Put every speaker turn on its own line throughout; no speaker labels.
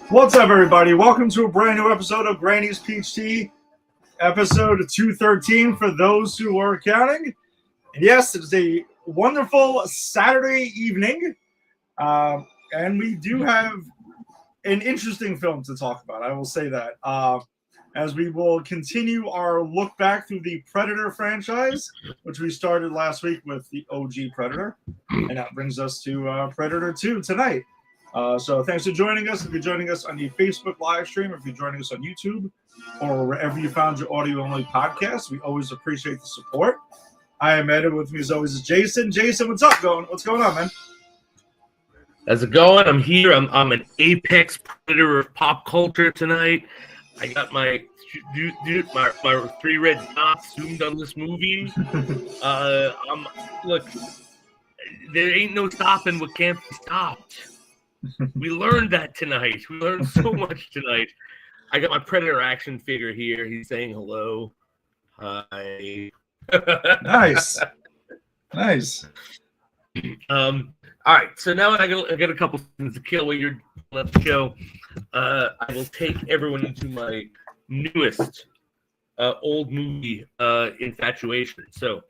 What's up, everybody? Welcome to a brand new episode of Granny's Peach Tea, episode 213 for those who are counting. And yes, it is a wonderful Saturday evening, and we do have an interesting film to talk about. I will say that. As we will continue our look back through the Predator franchise, which we started last week with the OG Predator. And that brings us to Predator 2 tonight. So thanks for joining us. If you're joining us on the Facebook live stream, if you're joining us on YouTube, or wherever you found your audio-only podcast, we always appreciate the support. I am Ed, with me as always is Jason. Jason, what's up? What's going on, man?
How's it going? I'm here. I'm an apex predator of pop culture tonight. I got my three red dots zoomed on this movie. Look, there ain't no stopping what can't be stopped. We learned that tonight. We learned so much tonight. I got my Predator action figure here. He's saying hello. Hi.
Nice.
All right, so now I got a couple things to kill while you're on the show. I will take everyone into my newest old movie infatuation. So,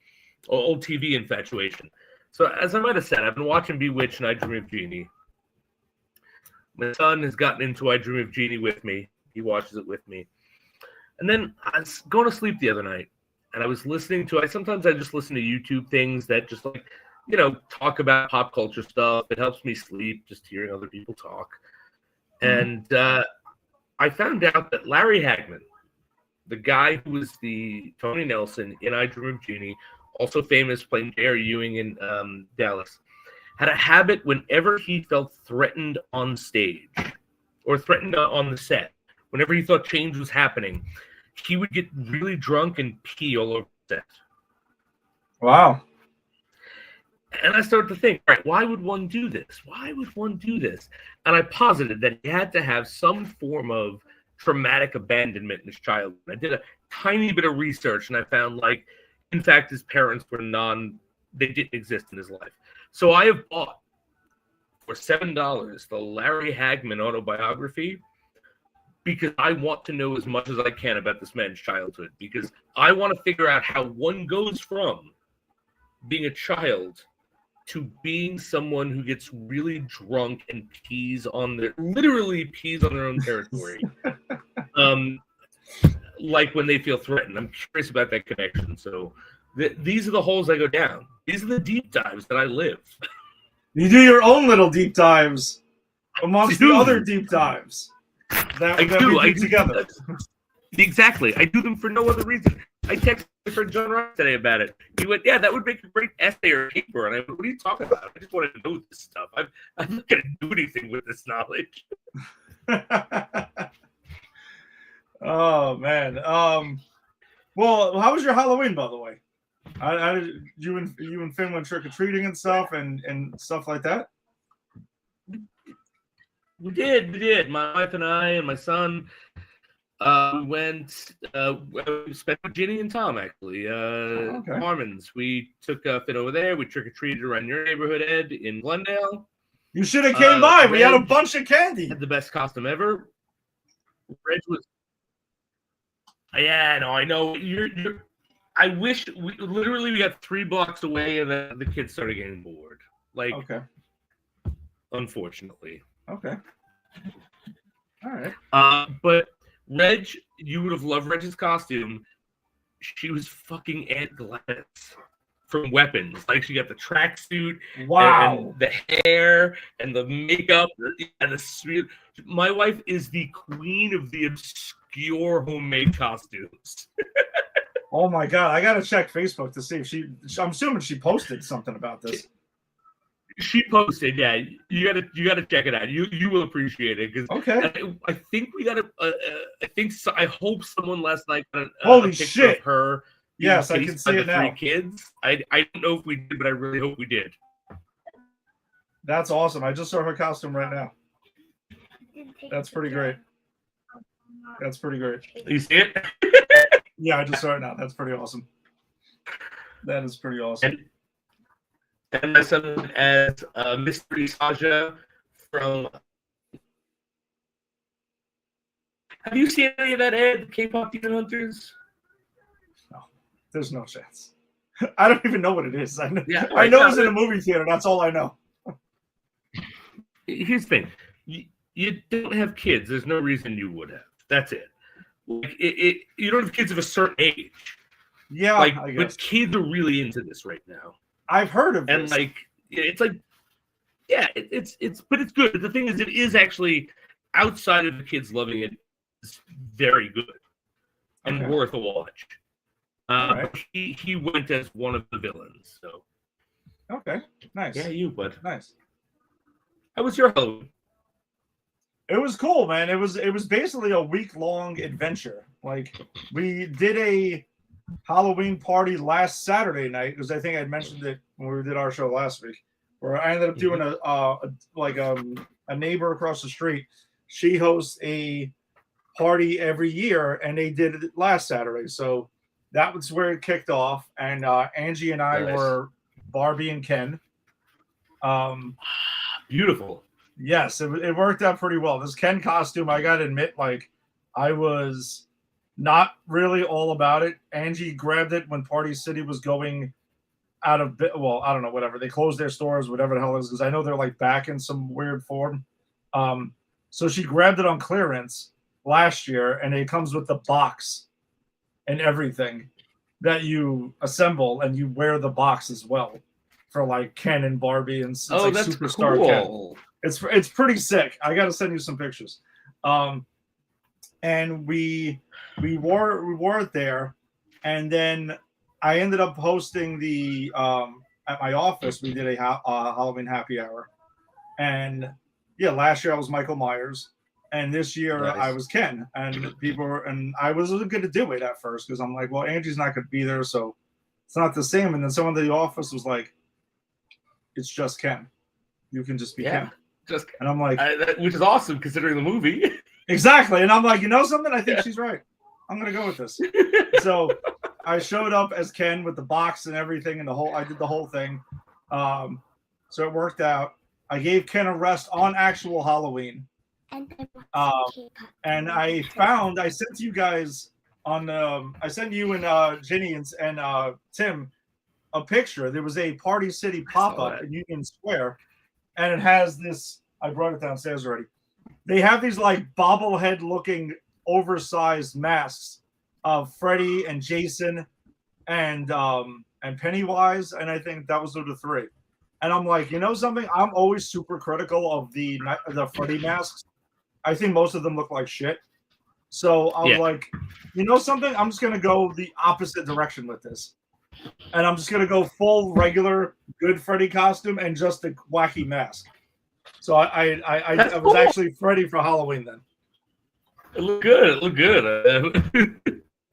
old TV infatuation. So, as I might have said, I've been watching Bewitched and I Dream of Jeannie. My son has gotten into I Dream of Jeannie with me. He watches it with me. And then I was going to sleep the other night, and I was listening to. Sometimes I just listen to YouTube things that just talk about pop culture stuff. It helps me sleep, just hearing other people talk. And I found out that Larry Hagman, the guy who was the Tony Nelson in I Dream of Jeannie, also famous playing J.R. Ewing in Dallas, had a habit whenever he felt threatened on stage or threatened on the set, whenever he thought change was happening, he would get really drunk and pee all over the set.
Wow.
And I started to think, all right, why would one do this? And I posited that he had to have some form of traumatic abandonment in his childhood. I did a tiny bit of research, and I found, in fact, his parents were they didn't exist in his life. So I have bought, for $7, the Larry Hagman autobiography, because I want to know as much as I can about this man's childhood, because I want to figure out how one goes from being a child to being someone who gets really drunk and literally pees on their own territory. Like when they feel threatened. I'm curious about that connection. So these are the holes I go down. These are the deep dives that I live.
You do your own little deep dives amongst the other deep dives that we do together.
Exactly. I do them for no other reason. I texted my friend John Ross today about it. He went, yeah, that would make a great essay or paper. And I went, what are you talking about? I just want to know this stuff. I'm not going to do anything with this knowledge.
Oh, man. Well, how was your Halloween, by the way? You and Finn went trick-or-treating and stuff and stuff like that?
We did. My wife and I and my son we spent with Ginny and Tom, actually. Harmon's. We took Finn over there. We trick-or-treated around your neighborhood, Ed, in Glendale.
You should have came by. We had a bunch of candy.
Had the best costume ever. Reg was... Yeah, no, I know. I wish we got 3 blocks away, and then the kids started getting bored.
Okay.
Unfortunately.
Okay. All right.
But Reg, you would have loved Reg's costume. She was fucking Aunt Gladys from Weapons. She got the tracksuit,
wow,
and the hair, and the makeup, and the sweet. My wife is the queen of the obscure homemade costumes.
Oh my god, I gotta check Facebook to see if I'm assuming she posted something about this.
She posted, yeah. You gotta check it out. You will appreciate it because I think we got I hope someone last night got
holy
a picture
shit
of her.
Yes, I can see it now.
3 kids. I don't know if we did, but I really hope we did.
That's awesome. I just saw her costume right now. That's pretty great.
You see it?
Yeah, I just saw it now. That's pretty awesome. That is pretty awesome.
And my son as Mystery Saja from Have you seen any of that ad, K-pop Demon Hunters?
No, there's no chance. I don't even know what it is. I know,
Yeah,
I know it's in a movie theater. That's all I know.
Here's the thing: you don't have kids. There's no reason you would have. That's it. Like you don't have kids of a certain age.
Yeah,
like,
I guess.
but kids are really into this right now.
I've heard of
and
this.
like it's like, yeah, it's but it's good. The thing is, it is actually outside of the kids loving it, it's very good and worth a watch.
Right.
But he went as one of the villains. So
okay, nice.
Yeah, you bud.
Nice.
How was your Halloween?
It was cool, man. It was basically a week-long adventure. Like, we did a Halloween party last Saturday night, because I think I mentioned it when we did our show last week, where I ended up doing a neighbor across the street. She hosts a party every year, and they did it last Saturday. So that was where it kicked off. And Angie and I were Barbie and Ken.
Beautiful.
Yes, it worked out pretty well. This Ken costume, I gotta admit, like, I was not really all about it. Angie grabbed it when Party City was going out of, well, I don't know, whatever. They closed their stores, whatever the hell it is, because I know they're like back in some weird form. So she grabbed it on clearance last year, and it comes with the box and everything that you assemble, and you wear the box as well for like Ken and Barbie, and it's like
that's
Superstar
cool.
Ken. It's pretty sick. I got to send you some pictures. And we wore it there, and then I ended up hosting the at my office. We did a Halloween happy hour, and yeah, last year I was Michael Myers, and this year I was Ken. And I wasn't going to do it at first because I'm like, well, Angie's not going to be there, so it's not the same. And then someone in the office was like, it's just Ken. You can just be Ken. And I'm like,
which is awesome considering the movie.
Exactly. And I'm like, you know something? I think she's right. I'm going to go with this. So I showed up as Ken with the box and everything, and I did the whole thing. So it worked out. I gave Ken a rest on actual Halloween. And I sent you guys I sent you and Ginny and Tim a picture. There was a Party City pop-up in Union Square, and it has this, I brought it downstairs already. They have these like bobblehead looking oversized masks of Freddy and Jason and Pennywise, and I think that was the three. And I'm like, you know something? I'm always super critical of the Freddy masks. I think most of them look like shit. So I'm like, you know something? I'm just gonna go the opposite direction with this. And I'm just gonna go full regular good Freddy costume and just a wacky mask. So I was actually Freddy for Halloween then.
It looked good. It looked good.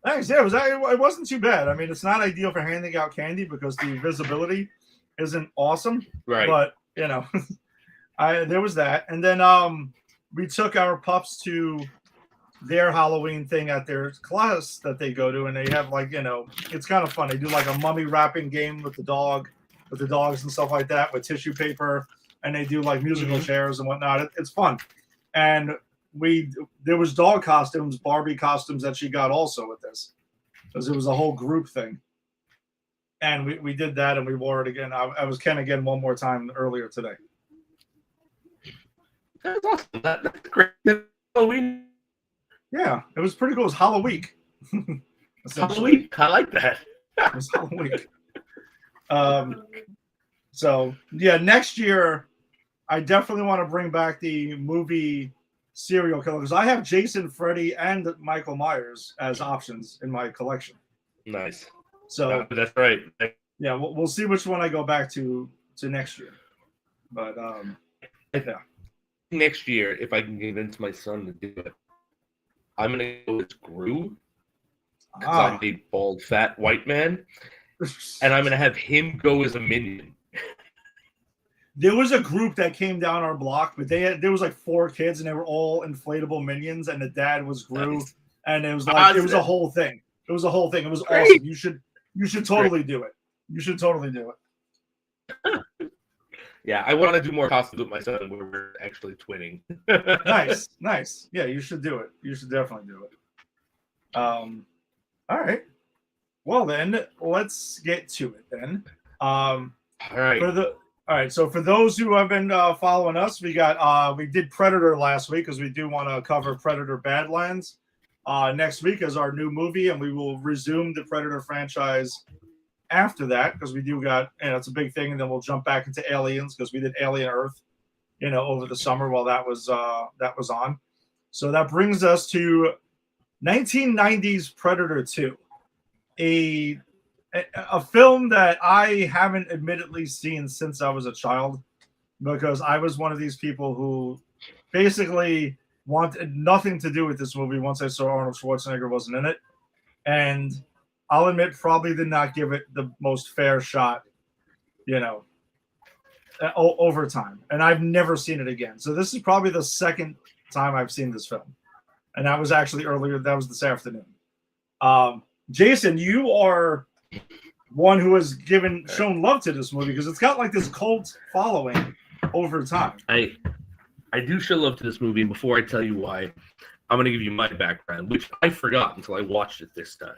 Thanks. Yeah, it wasn't too bad. I mean, it's not ideal for handing out candy because the visibility isn't awesome.
Right.
But you know, there was that, and then we took our pups to their Halloween thing at their class that they go to, and they have like, you know, it's kind of fun. They do like a mummy wrapping game with the dogs and stuff like that with tissue paper, and they do like musical chairs and whatnot. It's fun. And there was dog costumes, Barbie costumes that she got also with this, because it was a whole group thing. And we did that, and we wore it again. I was Ken again one more time earlier today.
That's awesome. That's great. Halloween.
Yeah, it was pretty cool. It was Halloween.
Halloween. I like that.
It was Halloween. So yeah, next year I definitely want to bring back the movie serial killer, because I have Jason, Freddy, and Michael Myers as options in my collection.
Nice.
So
that's right.
Yeah, we'll see which one I go back to next year. But yeah.
Next year, if I can convince my son to do it, I'm gonna go as Gru, because I'm a bald, fat white man, and I'm gonna have him go as a minion.
There was a group that came down our block, but there was like 4 kids, and they were all inflatable minions, and the dad was Gru, and it was like it was a whole thing. It was a whole thing. It was awesome. You should totally do it. You should totally do it.
Yeah, I want to do more costumes with my son where we're actually twinning.
Nice. Yeah, you should do it. You should definitely do it. All right. Well then, let's get to it then.
All right.
All right. So for those who have been following us, we did Predator last week because we do want to cover Predator Badlands next week as our new movie, and we will resume the Predator franchise after that because we do got, it's a big thing, and then we'll jump back into Aliens because we did Alien Earth, over the summer while that was on. So that brings us to 1990s Predator 2, a film that I haven't admittedly seen since I was a child because I was one of these people who basically wanted nothing to do with this movie once I saw Arnold Schwarzenegger wasn't in it. And I'll admit, probably did not give it the most fair shot, over time. And I've never seen it again. So this is probably the second time I've seen this film. And that was actually earlier. That was this afternoon. Jason, you are one who has shown love to this movie because it's got like this cult following over time.
I do show love to this movie, and before I tell you why, I'm going to give you my background, which I forgot until I watched it this time.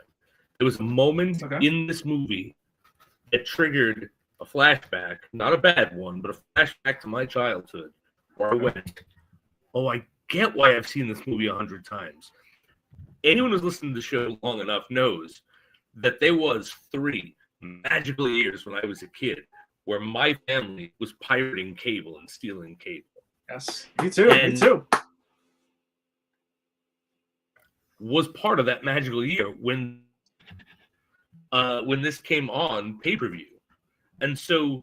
There was a moment in this movie that triggered a flashback, not a bad one, but a flashback to my childhood, where I went, oh, I get why I've seen this movie 100 times. Anyone who's listened to the show long enough knows that there was 3 magical years when I was a kid where my family was pirating cable and stealing cable.
Yes, me too.
Was part of that magical year when this came on pay-per-view. And so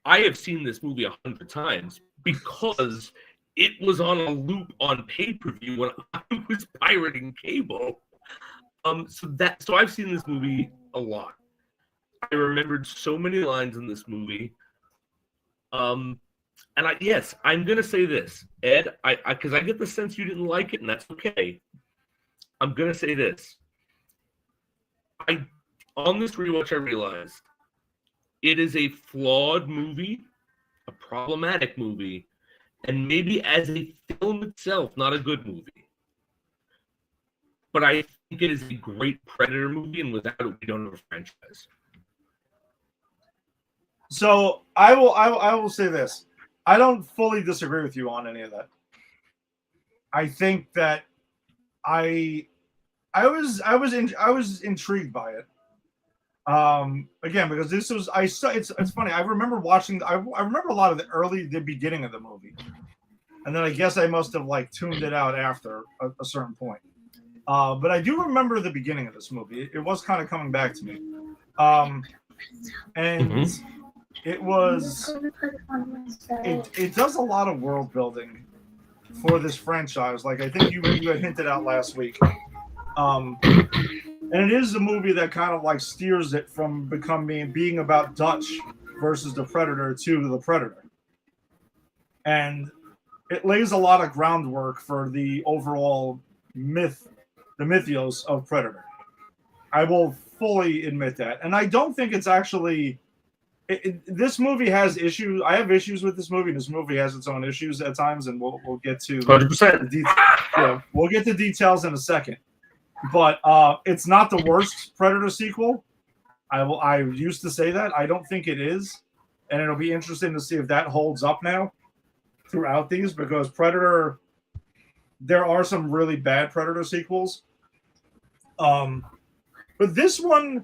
I have seen this movie 100 times because it was on a loop on pay-per-view when I was pirating cable. So I've seen this movie a lot. I remembered so many lines in this movie. And I'm gonna say this, Ed, because I get the sense you didn't like it, and that's okay. I'm gonna say this. On this rewatch, I realized it is a flawed movie, a problematic movie, and maybe as a film itself, not a good movie. But I think it is a great Predator movie, and without it, we don't have a franchise.
So I will say this. I don't fully disagree with you on any of that. I think that I was intrigued by it. Again, because it's funny. I remember watching. I remember a lot of the beginning of the movie, and then I guess I must have tuned it out after a certain point. But I do remember the beginning of this movie. It was kind of coming back to me, and it was. It does a lot of world building for this franchise. Like I think you had hinted out last week. And it is a movie that kind of steers it from being about Dutch versus the Predator to the Predator. And it lays a lot of groundwork for the overall the mythos of Predator. I will fully admit that. And I don't think it's actually... this movie has issues. I have issues with this movie. This movie has its own issues at times, and we'll get to
100%.
We'll get to details in a second. But it's not the worst Predator sequel. I used to say that. I don't think it is, and it'll be interesting to see if that holds up now throughout these, because Predator, there are some really bad Predator sequels. But this one,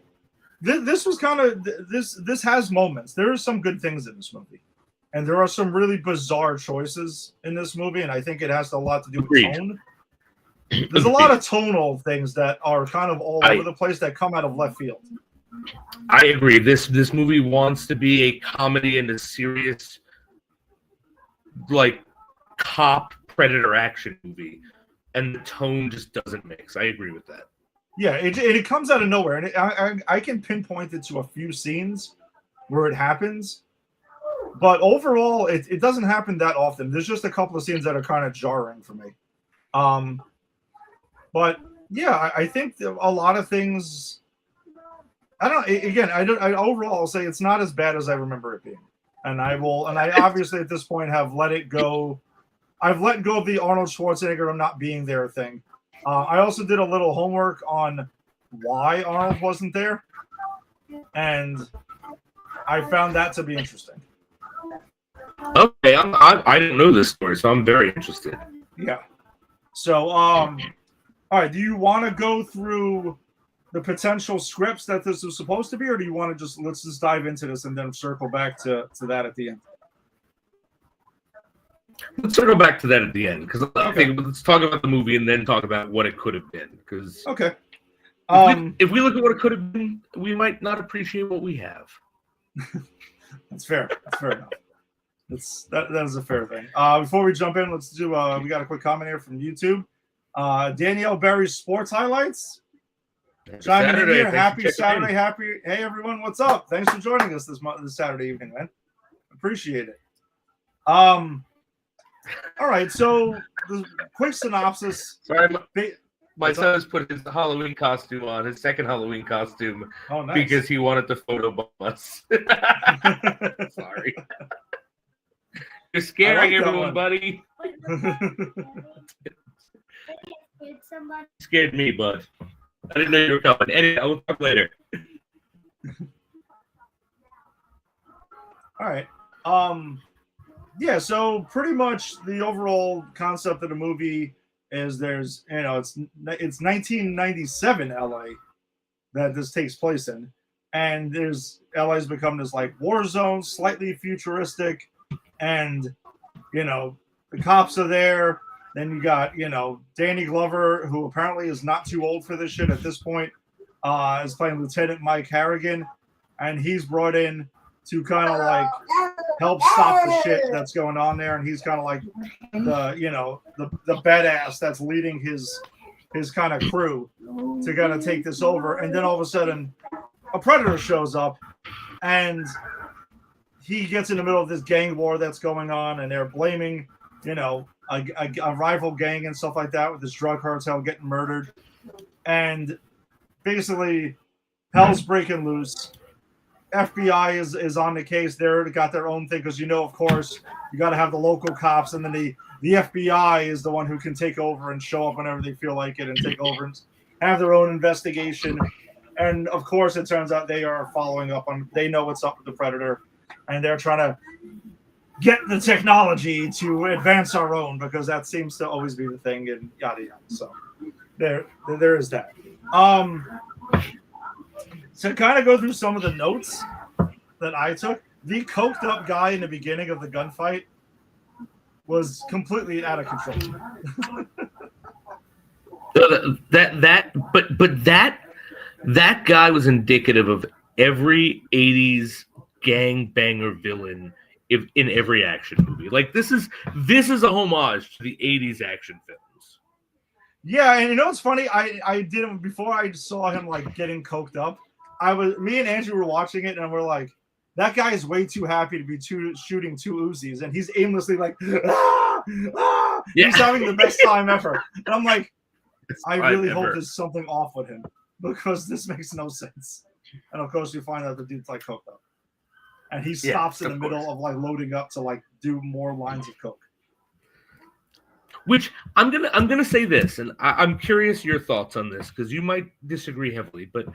this was kind of this has moments. There are some good things in this movie, and there are some really bizarre choices in this movie, and I think it has a lot to do with tone. There's a lot of tonal things that are kind of all over the place that come out of left field.
I agree. This movie wants to be a comedy and a serious, cop Predator action movie, and the tone just doesn't mix. I agree with that.
Yeah, it comes out of nowhere, and I can pinpoint it to a few scenes where it happens, but overall, it doesn't happen that often. There's just a couple of scenes that are kind of jarring for me. But yeah, I think a lot of things. I don't. Again, I overall, I'll say it's not as bad as I remember it being. and I obviously at this point have let it go. I've let go of the Arnold Schwarzenegger not being there thing. I also did a little homework on why Arnold wasn't there, and I found that to be interesting.
Okay, I didn't know this story, so I'm very interested.
Yeah. So, all right. Do you want to go through the potential scripts that this is supposed to be, or do you want to let's just dive into this and then circle back to that at the end?
Let's circle back to that at the end, because let's talk about the movie and then talk about what it could have been. Because
okay,
if we look at what it could have been, we might not appreciate what we have.
That's fair. That's fair enough. That is a fair thing. Before we jump in, let's do. We got a quick comment here from YouTube. Danielle Berry's sports highlights. Chiming in here. Happy Saturday. Happy. Hey everyone, what's up? Thanks for joining us this Saturday evening, man. Appreciate it. All right, so the quick synopsis.
Sorry, my son's put his Halloween costume on, his second Halloween costume, because he wanted to photobomb us. Sorry. You're scaring everyone, buddy. Scared me, bud. I didn't know you were coming. Anyway, we'll talk later.
All right. Yeah, so pretty much the overall concept of the movie is it's 1997 LA that this takes place in, and LA's become this like war zone, slightly futuristic, and the cops are there. Then you got Danny Glover, who apparently is not too old for this shit at this point, is playing Lieutenant Mike Harrigan, and he's brought in to kind of like help stop the shit that's going on there, and he's kind of like the badass that's leading his kind of crew to kind of take this over. And then all of a sudden a predator shows up, and he gets in the middle of this gang war that's going on, and they're blaming a rival gang and stuff like that, with this drug cartel getting murdered, and basically hell's breaking loose. FBI is on the case. They're got their own thing because of course you got to have the local cops, and then the FBI is the one who can take over and show up whenever they feel like it and take over and have their own investigation. And of course it turns out they are following up on, they know what's up with the predator, and they're trying to get the technology to advance our own, because that seems to always be the thing, and yada yada. So there is that. To kind of go through some of the notes that I took, the coked up guy in the beginning of the gunfight was completely out of control.
That guy was indicative of every 80s gangbanger villain in every action movie. Like this is a homage to the 80s action films.
Yeah, and it's funny, I didn't, before I saw him like getting coked up, me and Andrew were watching it, and we're like, that guy is way too happy to be shooting two Uzis, and he's aimlessly like, ah, ah! Yeah. He's having the best time ever. And I'm like, I really hope there's something off with him, because this makes no sense. And of course, we find out the dude's like coked up, and he stops in the middle of like loading up to like do more lines of coke.
Which I'm gonna say this, and I'm curious your thoughts on this, because you might disagree heavily, but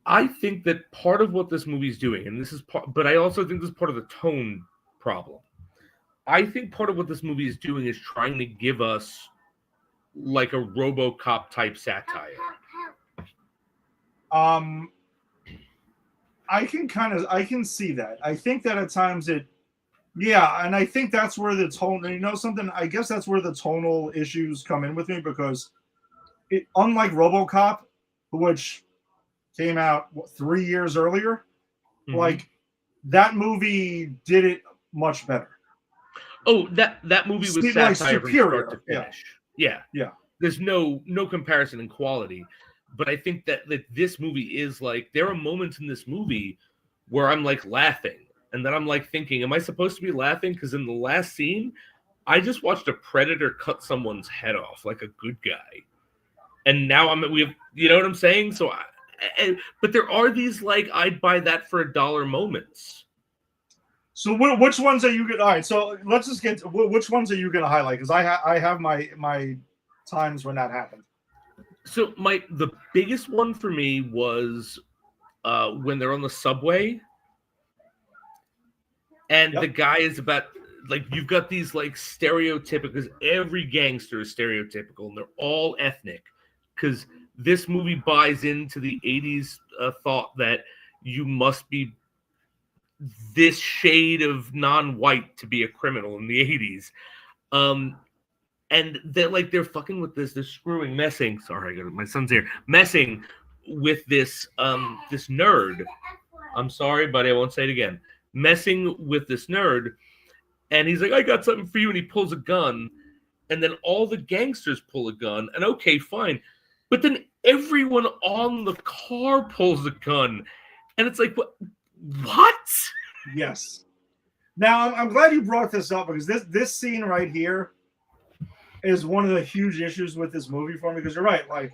I think that part of what this movie is doing, and this is part, but I also think this is part of the tone problem. I think part of what this movie is doing is trying to give us like a RoboCop type satire.
I can see that. I think that at times and I think that's where the tone, something, I guess that's where the tonal issues come in with me, because unlike RoboCop, which came out 3 years earlier, like that movie did it much better.
Oh, that movie was satire
like superior.
From start to finish. Yeah. There's no comparison in quality, but I think that this movie is like, there are moments in this movie where I'm like laughing, and then I'm like thinking, am I supposed to be laughing? Because in the last scene, I just watched a predator cut someone's head off like a good guy, and now we have, you know what I'm saying? So but there are these like, I'd buy that for $1 moments
So which ones are you going? All right, so let's just get to, which ones are you going to highlight? Because I have my times when that happened.
So the biggest one for me was when they're on the subway, and the guy is about like you've got these like stereotypical, because every gangster is stereotypical and they're all ethnic, because this movie buys into the 80s thought that you must be this shade of non-white to be a criminal in the 80s. And they're fucking with this, they're screwing, messing. Sorry, my son's here, messing with this this nerd. I'm sorry, buddy, I won't say it again. Messing with this nerd, and he's like, I got something for you, and he pulls a gun, and then all the gangsters pull a gun, and okay, fine. But then everyone on the car pulls a gun, and it's like, what?
Yes. Now, I'm glad you brought this up, because this scene right here is one of the huge issues with this movie for me, because you're right. Like,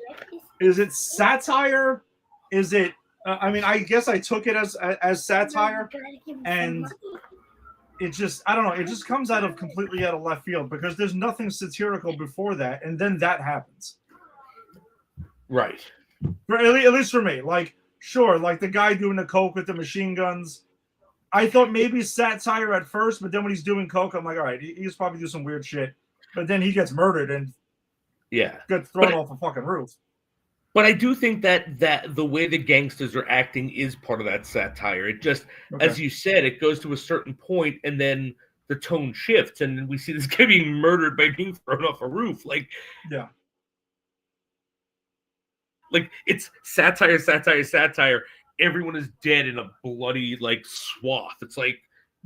is it satire? Is it? I mean, I guess I took it as satire, and it just, I don't know. It just comes completely out of left field, because there's nothing satirical before that, and then that happens.
Right.
At least for me. Like, sure, like the guy doing the coke with the machine guns. I thought maybe satire at first, but then when he's doing coke, I'm like, all right, he's probably doing some weird shit. But then he gets murdered and gets thrown off a fucking roof.
But I do think that the way the gangsters are acting is part of that satire. It just, as you said, it goes to a certain point and then the tone shifts, and we see this guy being murdered by being thrown off a roof. Like, like it's satire, satire, satire. Everyone is dead in a bloody like swath. It's like,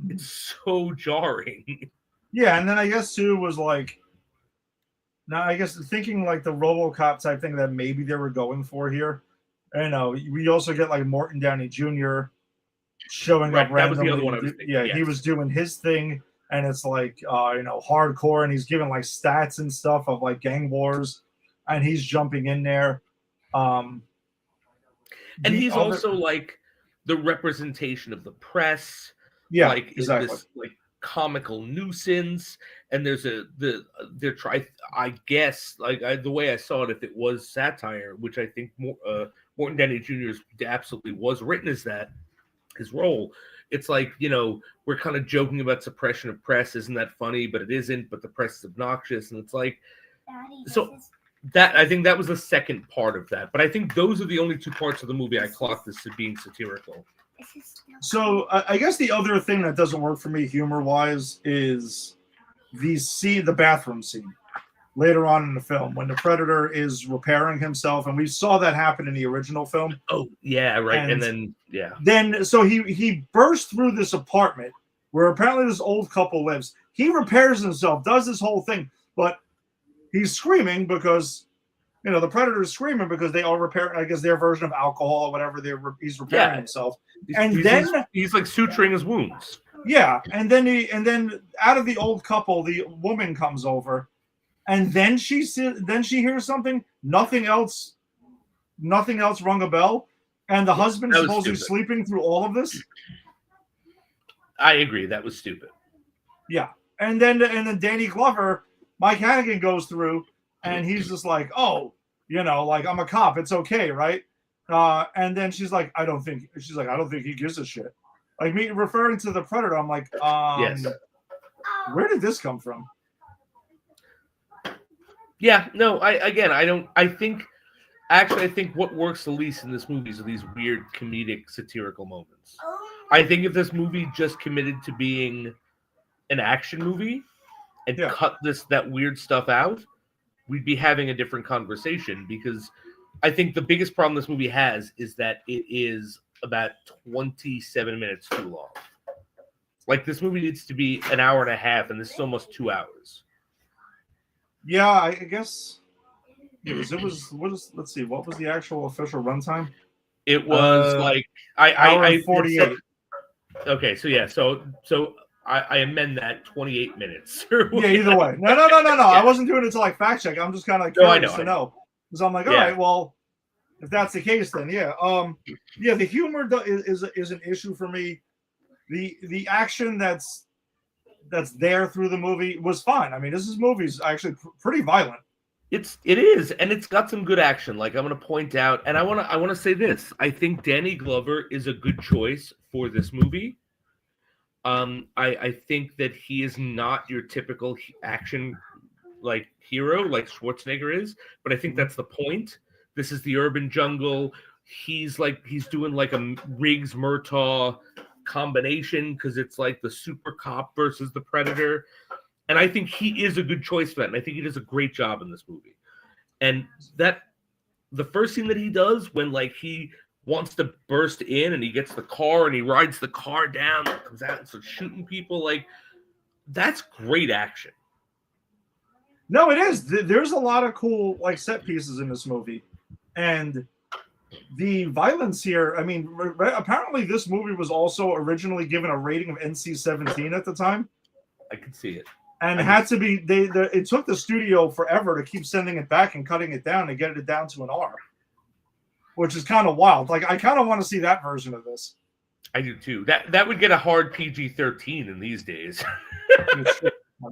it's so jarring.
Yeah, and then I guess too was like, now I guess thinking like the RoboCop type thing that maybe they were going for here. I know we also get like Morton Downey Jr. showing up randomly.
That was the other one I was thinking.
He was doing his thing, and it's like hardcore, and he's giving like stats and stuff of like gang wars, and he's jumping in there.
And he's also like the representation of the press.
Yeah,
like
exactly.
This like comical nuisance, and they're trying. I guess the way I saw it, if it was satire, which I think Morton Downey Jr. absolutely was written as that, his role. It's like, we're kind of joking about suppression of press. Isn't that funny? But it isn't. But the press is obnoxious, and it's like, so. That I think that was the second part of that, but I think those are the only two parts of the movie I clocked as being satirical.
So I guess the other thing that doesn't work for me humor-wise is the bathroom scene later on in the film when the Predator is repairing himself, and we saw that happen in the original film.
Oh yeah, right. And then
so he bursts through this apartment where apparently this old couple lives. He repairs himself, does this whole thing, but he's screaming because, the Predator is screaming because they all repair, I guess, their version of alcohol or whatever. He's repairing himself, and
he's like suturing his wounds.
Yeah, and then out of the old couple, the woman comes over, and then she hears something. Nothing else rung a bell, and the husband is supposedly sleeping through all of this.
I agree, that was stupid.
Yeah, and then Danny Glover. Mike Hannigan goes through, and he's just like, oh, like, I'm a cop. It's okay, right? And then she's like, I don't think he gives a shit. Like, me referring to the Predator, I'm like,
yes.
Where did this come from?
Yeah, no, I think what works the least in this movie is these weird comedic satirical moments. I think if this movie just committed to being an action movie and cut that weird stuff out, we'd be having a different conversation, because I think the biggest problem this movie has is that it is about 27 minutes too long. Like, this movie needs to be an hour and a half, and this is almost 2 hours.
Yeah, I guess let's see, what was the actual official runtime?
It was
hour 48.
Okay, so I amend that 28 minutes.
Yeah, either way. No. Yeah. I wasn't doing it to like fact check. I'm just kind of curious to know. Because I'm like, all right, well, if that's the case, then yeah. The humor is an issue for me. the action that's there through the movie was fine. I mean, this movie's actually pretty violent.
It is, and it's got some good action. Like, I'm going to point out, and I want to say this. I think Danny Glover is a good choice for this movie. I think that he is not your typical action like hero like Schwarzenegger is, but I think that's the point. This is the urban jungle. He's doing like a Riggs Murtaugh combination because it's like the super cop versus the predator. And I think he is a good choice for that. And I think he does a great job in this movie. And that the first thing that he does when like he wants to burst in and he gets the car and he rides the car down and comes out and starts shooting people, like that's great action.
No, it is. There's a lot of cool like set pieces in this movie. And the violence here, I mean, apparently this movie was also originally given a rating of NC-17 at the time.
I can see it.
And it had to be, it took the studio forever to keep sending it back and cutting it down to get it down to an R, which is kind of wild. Like, I kind of want to see that version of this.
I do too. That would get a hard PG-13 in these days.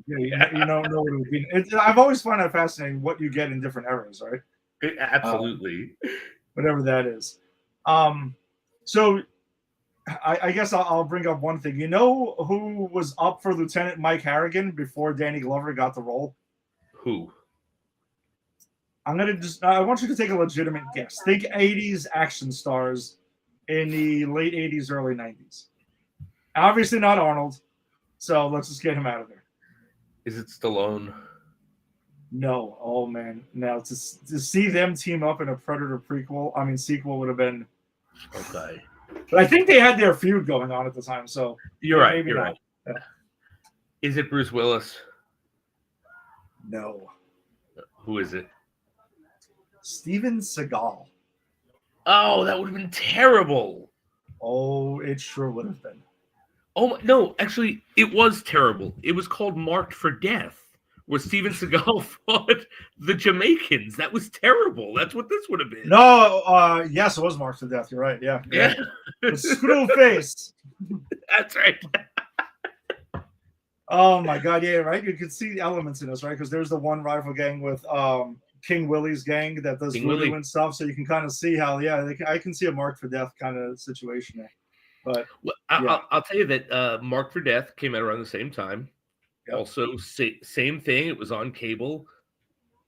You don't know what it would be. I've always found that fascinating what you get in different eras, right?
Absolutely.
Whatever that is. So I guess I'll bring up one thing. You know who was up for Lieutenant Mike Harrigan before Danny Glover got the role?
Who?
I want you to take a legitimate guess. Think 80s action stars in the late 80s, early 90s. Obviously not Arnold. So let's just get him out of there.
Is it Stallone?
No. Oh, man. Now, to see them team up in a Predator sequel would have been...
Okay.
But I think they had their feud going on at the time, so...
You're right.
maybe
You're
not.
right.
Yeah.
Is it Bruce Willis?
No.
Who is it?
Steven Seagal.
Oh, that would have been terrible.
Oh, it sure would have been.
Oh, no. Actually, it was terrible. It was called Marked for Death, where Steven Seagal fought the Jamaicans. That was terrible. That's what this would have been.
No, yes, it was Marked for Death. You're right. Yeah. The screw face.
That's right.
Oh, my God. Yeah, right. You can see the elements in this, right? Because there's the one rival gang with King Willie's gang that does voodoo and stuff. So you can kind of see how, I can see a Marked for Death kind of situation there. But
well, I'll tell you that Marked for Death came out around the same time. Yep. Also, same thing. It was on cable.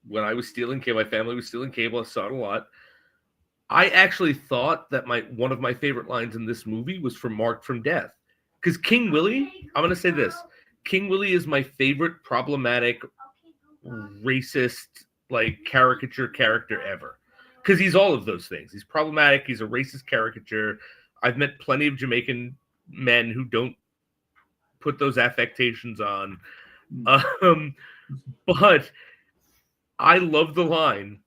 When I was stealing cable, my family was stealing cable. I saw it a lot. I actually thought that one of my favorite lines in this movie was from Marked for Death. Because King Willie, I'm going to say this. King Willie is my favorite problematic, racist, like caricature character ever. Because he's all of those things. He's problematic. He's a racist caricature. I've met plenty of Jamaican men who don't put those affectations on. But I love the line,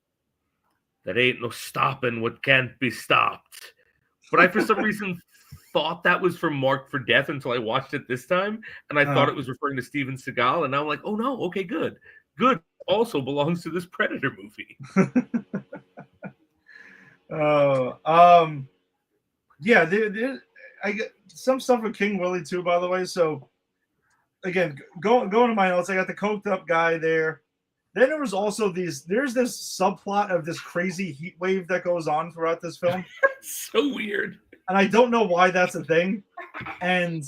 that ain't no stopping what can't be stopped. But I, for some reason, thought that was from Marked for Death until I watched it this time. And I thought it was referring to Steven Seagal. And now I'm like, oh, no. Okay, good. Good also belongs to this Predator movie.
Yeah, I get some stuff with King Willie too, by the way. So again, going to my notes, I got the coked up guy there. Then there was also there's this subplot of this crazy heat wave that goes on throughout this film.
So weird.
And I don't know why that's a thing. And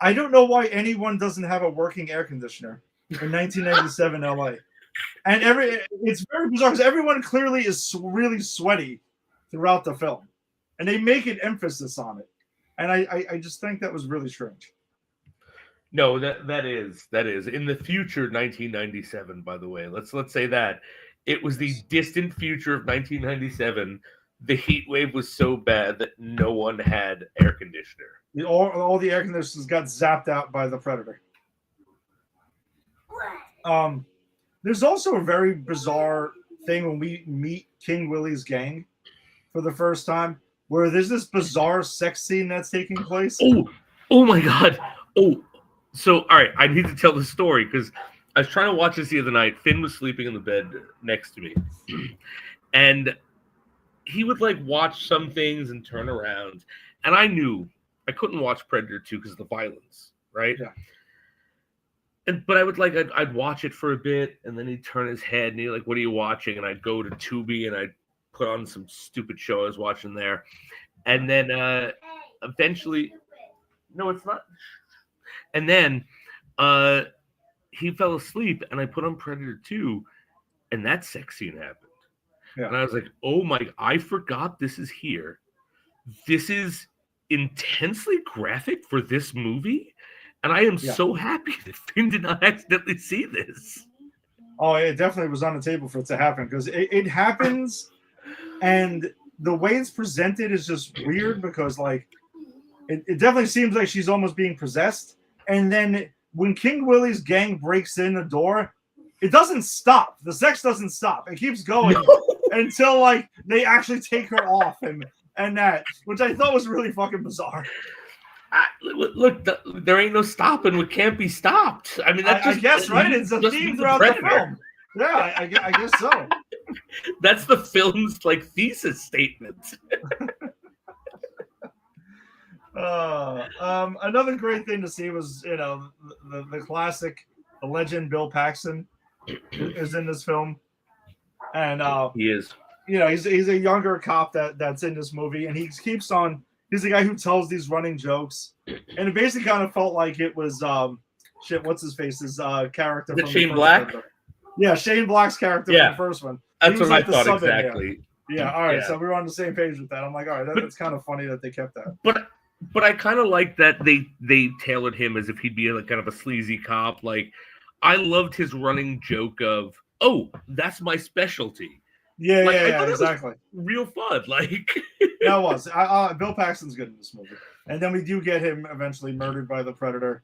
I don't know why anyone doesn't have a working air conditioner in 1997 LA. And it's very bizarre because everyone clearly is really sweaty throughout the film. And they make an emphasis on it. And I just think that was really strange.
No, that is in the future 1997, by the way. Let's say that. It was the distant future of 1997. The heat wave was so bad that no one had air conditioner.
All the air conditioners got zapped out by the Predator. There's also a very bizarre thing when we meet King Willie's gang for the first time, where there's this bizarre sex scene that's taking place.
Oh my God. Oh, so, all right, I need to tell the story because I was trying to watch this the other night. Finn was sleeping in the bed next to me. And he would like watch some things and turn around. And I knew I couldn't watch Predator 2 because of the violence, right?
Yeah.
But I would I'd watch it for a bit, and then he'd turn his head, and he'd like, "What are you watching?" And I'd go to Tubi, and I'd put on some stupid show I was watching there, and then eventually, no, it's not. And then he fell asleep, and I put on Predator 2, and that sex scene happened.
Yeah.
And I was like, "Oh my! I forgot this is here. This is intensely graphic for this movie." And I am so happy that Finn did not accidentally see this.
Oh, it definitely was on the table for it to happen because it happens, and the way it's presented is just weird because, like, it definitely seems like she's almost being possessed. And then when King Willie's gang breaks in the door, it doesn't stop. The sex doesn't stop. It keeps going until, like, they actually take her off and that, which I thought was really fucking bizarre.
Look, there ain't no stopping what can't be stopped. I mean,
I guess, right? It's a theme throughout the film. Yeah, I guess so.
That's the film's like thesis statement.
Another great thing to see was, you know, the classic, the legend Bill Paxton is in this film, and
he is.
You know, he's a younger cop that's in this movie, and he keeps on. He's the guy who tells these running jokes, and it basically kind of felt like it was what's his face's character from
Shane Black.
Yeah, Shane Black's character from the first one.
That's what I thought exactly.
Yeah, all right. So we were on the same page with that. I'm like, all right, that's kind of funny that they kept that.
But I kind of like that they tailored him as if he'd be like kind of a sleazy cop. Like, I loved his running joke of, "Oh, that's my specialty."
Yeah, like, exactly.
Real fun, like
that was. Bill Paxton's good in this movie, and then we do get him eventually murdered by the Predator,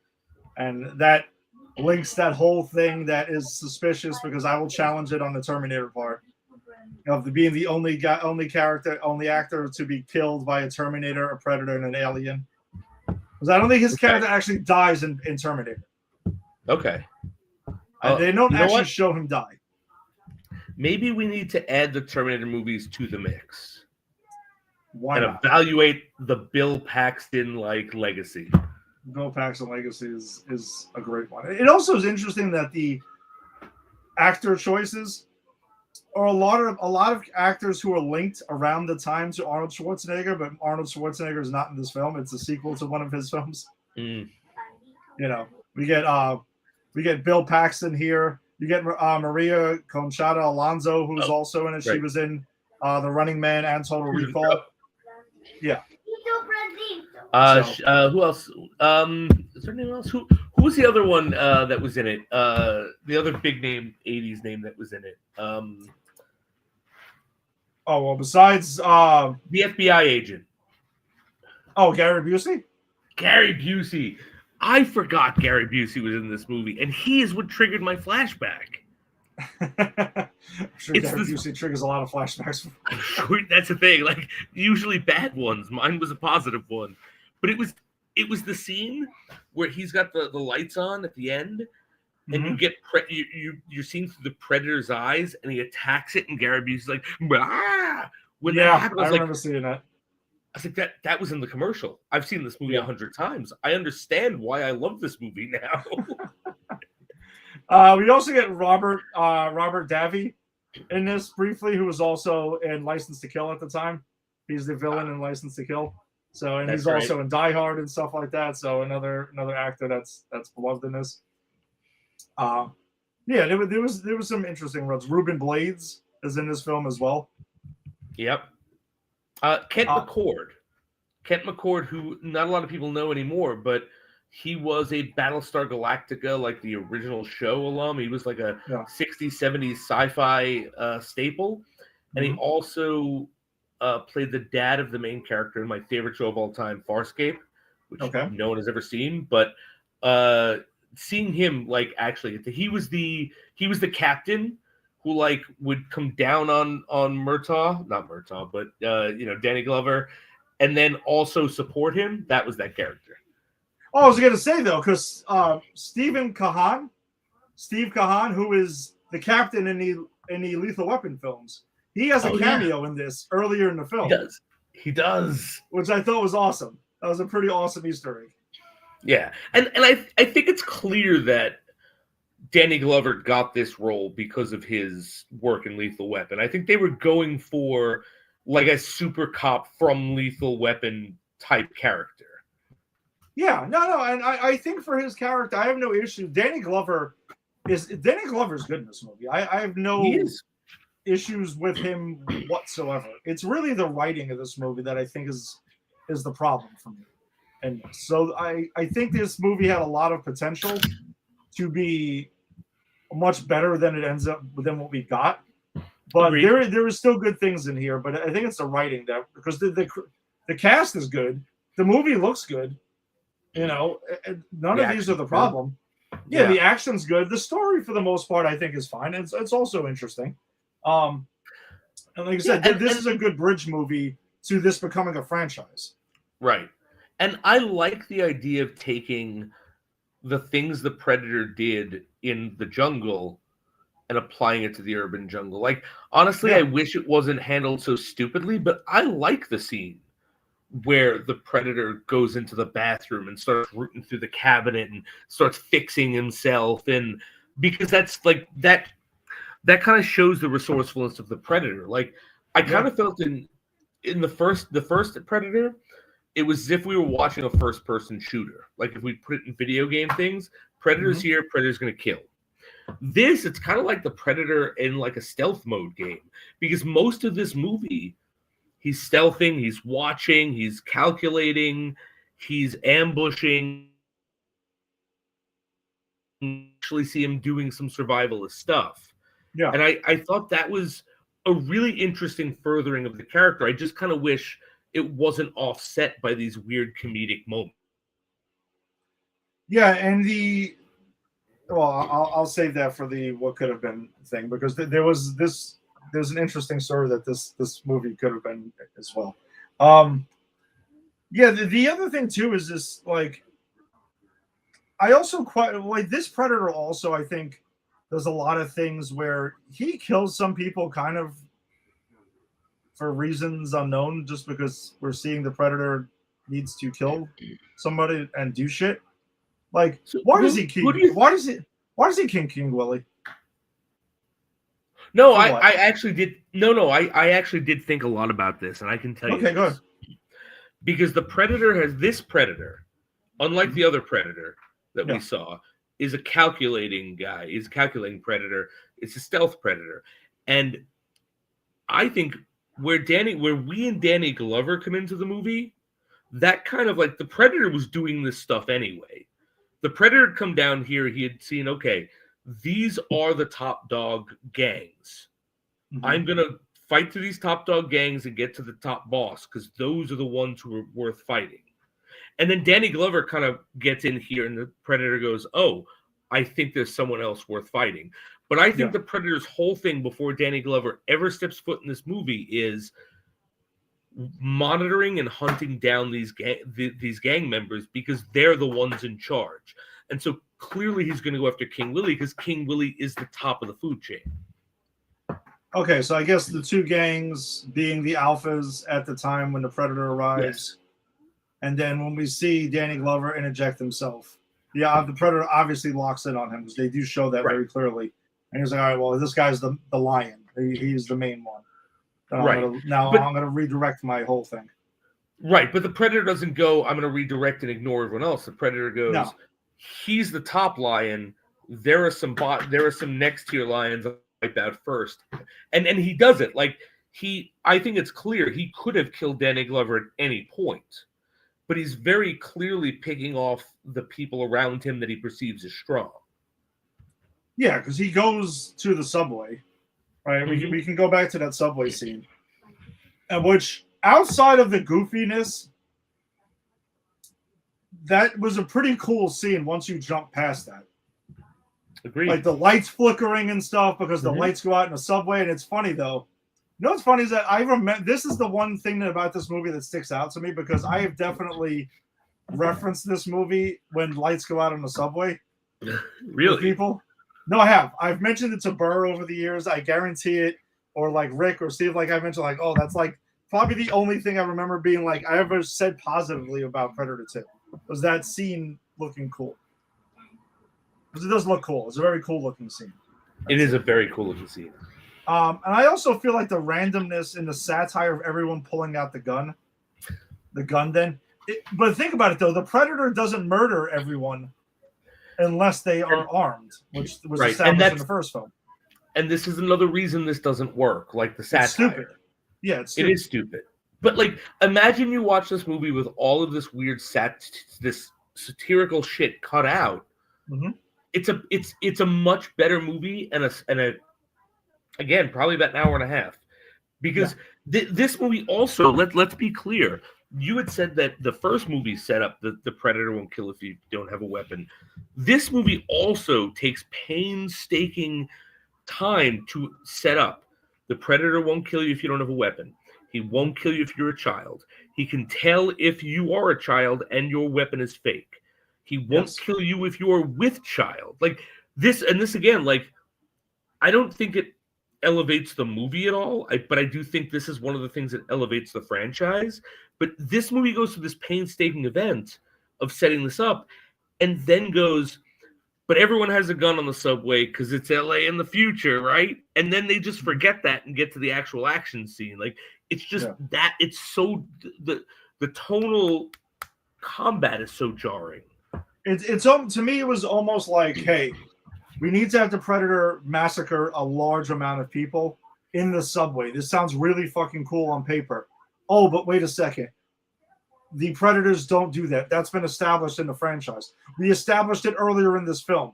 and that links that whole thing that is suspicious because I will challenge it on the Terminator part of being the only actor to be killed by a Terminator, a Predator, and an alien. Because I don't think his character actually dies in Terminator.
Okay,
they don't actually show him die.
Maybe we need to add the Terminator movies to the mix.
Why
and
not?
Evaluate the Bill Paxton like legacy.
Bill Paxton legacy is a great one. It also is interesting that the actor choices are a lot of actors who are linked around the time to Arnold Schwarzenegger, but Arnold Schwarzenegger is not in this film. It's a sequel to one of his films.
Mm.
You know, we get Bill Paxton here. You get Maria Conchata Alonso, who's also in it. Right. She was in The Running Man and Total Recall. Yeah.
Who else? Is there anyone else? Who was the other one that was in it? The other big name, 80s name that was in it.
Besides
the FBI agent.
Oh, Gary Busey?
Gary Busey. I forgot Gary Busey was in this movie, and he is what triggered my flashback.
I'm sure Gary Busey triggers a lot of flashbacks.
That's the thing. Like, usually bad ones. Mine was a positive one. But it was the scene where he's got the lights on at the end, and you get you're seeing through the Predator's eyes, and he attacks it, and Gary Busey's like, "Ah!" When that happened,
I remember seeing that.
I was like, that was in the commercial. I've seen this movie 100 times. I understand why I love this movie now.
We also get Robert Davi in this briefly, who was also in License to Kill at the time. He's the villain in License to Kill. So, and he's also in Die Hard and stuff like that. So another actor that's beloved in this. There was some interesting roles. Ruben Blades is in this film as well.
Yep. Kent McCord, who not a lot of people know anymore, but he was a Battlestar Galactica, like the original show alum. He was like a 60s, 70s sci-fi staple. And he also played the dad of the main character in my favorite show of all time, Farscape, which no one has ever seen. But seeing him, like, actually, he was the captain who, like, would come down on Murtaugh, not Murtaugh, but Danny Glover, and then also support him. That was that character.
Oh, I was going to say, though, because Steve Kahan, who is the captain in the Lethal Weapon films, he has a cameo in this earlier in the film.
He does.
Which I thought was awesome. That was a pretty awesome Easter egg.
Yeah, and I think it's clear that Danny Glover got this role because of his work in Lethal Weapon. I think they were going for like a super cop from Lethal Weapon type character.
Yeah, no, and I think for his character, I have no issue. Danny Glover's good in this movie. I have no issues with him whatsoever. It's really the writing of this movie that I think is the problem for me. And so I think this movie had a lot of potential to be much better than it ends up than what we got. But there are still good things in here. But I think it's the writing that because the cast is good, the movie looks good. You know, none of these are the problem. Yeah, the action's good. The story, for the most part, I think is fine. It's also interesting. And like I said, this is a good bridge movie to this becoming a franchise.
Right. And I like the idea of taking the things the Predator did in the jungle and applying it to the urban jungle. Like, honestly, I wish it wasn't handled so stupidly, but I like the scene where the Predator goes into the bathroom and starts rooting through the cabinet and starts fixing himself. And because that's like that kind of shows the resourcefulness of the Predator. Like, I kind of felt in the first Predator, it was as if we were watching a first-person shooter. Like, if we put it in video game things, Predator's here, Predator's going to kill. This, it's kind of like the Predator in, like, a stealth mode game. Because most of this movie, he's stealthing, he's watching, he's calculating, he's ambushing. Actually see him doing some survivalist stuff. Yeah. And I thought that was a really interesting furthering of the character. I just kind of wish it wasn't offset by these weird comedic moments.
Yeah, and I'll save that for the what could have been thing, because there's an interesting story that this movie could have been as well. The other thing too is this, like, I also quite like this Predator also, I think, does a lot of things where he kills some people kind of for reasons unknown, just because we're seeing the Predator needs to kill somebody and do shit. Like, why does he King Willie?
No, I actually did. No, I actually did think a lot about this, and I can tell you.
Okay, good.
Because the Predator this Predator, unlike the other Predator that we saw, is a calculating guy. Is a calculating Predator. It's a stealth Predator, and I think where we and Danny Glover come into the movie, that kind of like the Predator was doing this stuff anyway. The Predator had come down here. He had seen, okay, these are the top dog gangs. Mm-hmm. I'm going to fight through these top dog gangs and get to the top boss, because those are the ones who are worth fighting. And then Danny Glover kind of gets in here, and the Predator goes, oh, I think there's someone else worth fighting. But I think the Predator's whole thing before Danny Glover ever steps foot in this movie is monitoring and hunting down these gang members, because they're the ones in charge. And so clearly he's going to go after King Willie, because King Willie is the top of the food chain.
Okay, so I guess the two gangs being the alphas at the time when the Predator arrives, and then when we see Danny Glover interject himself, the Predator obviously locks in on him, because they do show that very clearly. And he's like, all right, well, this guy's the lion. He's the main one. I'm going to redirect my whole thing.
Right, but the Predator doesn't go, I'm going to redirect and ignore everyone else. The Predator goes, he's the top lion. There are some next tier lions I'll wipe out first. And he does it. Like, I think it's clear he could have killed Danny Glover at any point. But he's very clearly picking off the people around him that he perceives as strong.
Yeah, because he goes to the subway, right? Mm-hmm. We can go back to that subway scene, and which, outside of the goofiness, that was a pretty cool scene once you jump past that.
Agreed.
Like the lights flickering and stuff, because the lights go out in the subway. And it's funny, though. You know what's funny is that I remember, this is the one thing about this movie that sticks out to me, because I have definitely referenced this movie when lights go out on the subway.
Really?
People. No, I have. I've mentioned it to Burr over the years. I guarantee it, or like Rick or Steve, like I mentioned, like, oh, that's like probably the only thing I remember being like I ever said positively about Predator 2 was that scene looking cool. Because it does look cool. It's a very cool looking scene.
It is a very cool looking scene.
And I also feel like the randomness in the satire of everyone pulling out the gun. But think about it though, the Predator doesn't murder everyone unless they are armed, which was established in the first film.
And this is another reason this doesn't work, like the satire.
It's stupid. Yeah, it's stupid.
It is stupid. But like, imagine you watch this movie with all of this weird this satirical shit cut out.
Mm-hmm.
It's a much better movie and a again probably about an hour and a half, because this movie also let's be clear. You had said that the first movie set up the Predator won't kill if you don't have a weapon. This movie also takes painstaking time to set up. The Predator won't kill you if you don't have a weapon. He won't kill you if you're a child. He can tell if you are a child and your weapon is fake. He won't kill you if you're with child. Like this, and this again, like, I don't think it elevates the movie at all, but I do think this is one of the things that elevates the franchise. But this movie goes through this painstaking event of setting this up and then goes, but everyone has a gun on the subway because it's LA in the future, right? And then they just forget that and get to the actual action scene. Like, it's just that it's so, the tonal combat is so jarring.
It's to me, it was almost like, hey, we need to have the Predator massacre a large amount of people in the subway. This sounds really fucking cool on paper. Oh, but wait a second. The Predators don't do that. That's been established in the franchise. We established it earlier in this film.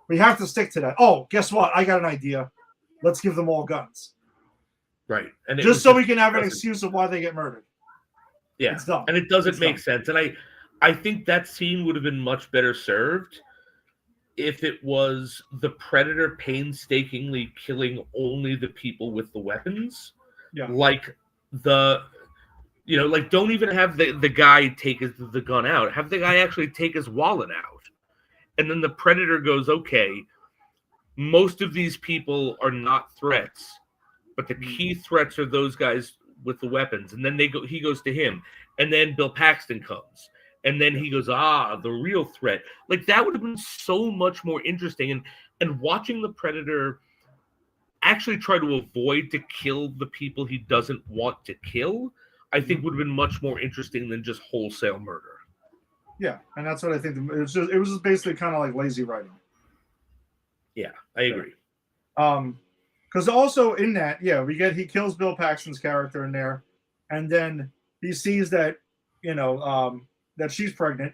We have to stick to that. Oh, guess what? I got an idea. Let's give them all guns.
Right. And
just so we can have an excuse of why they get murdered.
Yeah. It's dumb. And it doesn't make sense. And I think that scene would have been much better served if it was the Predator painstakingly killing only the people with the weapons.
Yeah.
Like like, don't even have the guy take the gun out. Have the guy actually take his wallet out. And then the Predator goes, okay, most of these people are not threats, but the key threats are those guys with the weapons. And then he goes to him. And then Bill Paxton comes. And then he goes, the real threat. Like, that would have been so much more interesting. And watching the Predator actually try to avoid to kill the people he doesn't want to kill, I think would have been much more interesting than just wholesale murder.
Yeah, and that's what I think. It was just basically kind of like lazy writing.
Yeah, I agree.
Because also in that, he kills Bill Paxton's character in there, and then he sees that, that she's pregnant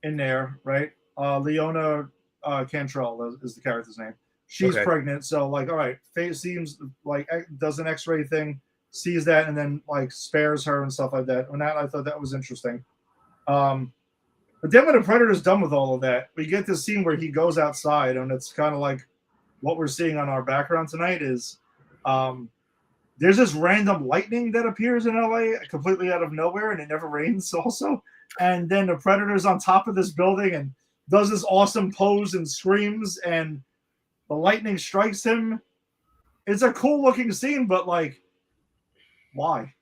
in there, right? Leona Cantrell is the character's name. She's pregnant, so like, all right, Faye seems like does an X-ray thing, sees that, and then like spares her and stuff like that. And that, I thought that was interesting. But then when the Predator's done with all of that, we get this scene where he goes outside, and it's kind of like what we're seeing on our background tonight is there's this random lightning that appears in LA completely out of nowhere, and it never rains also. And then the Predator's on top of this building and does this awesome pose and screams, and the lightning strikes him. It's a cool looking scene, but like, why?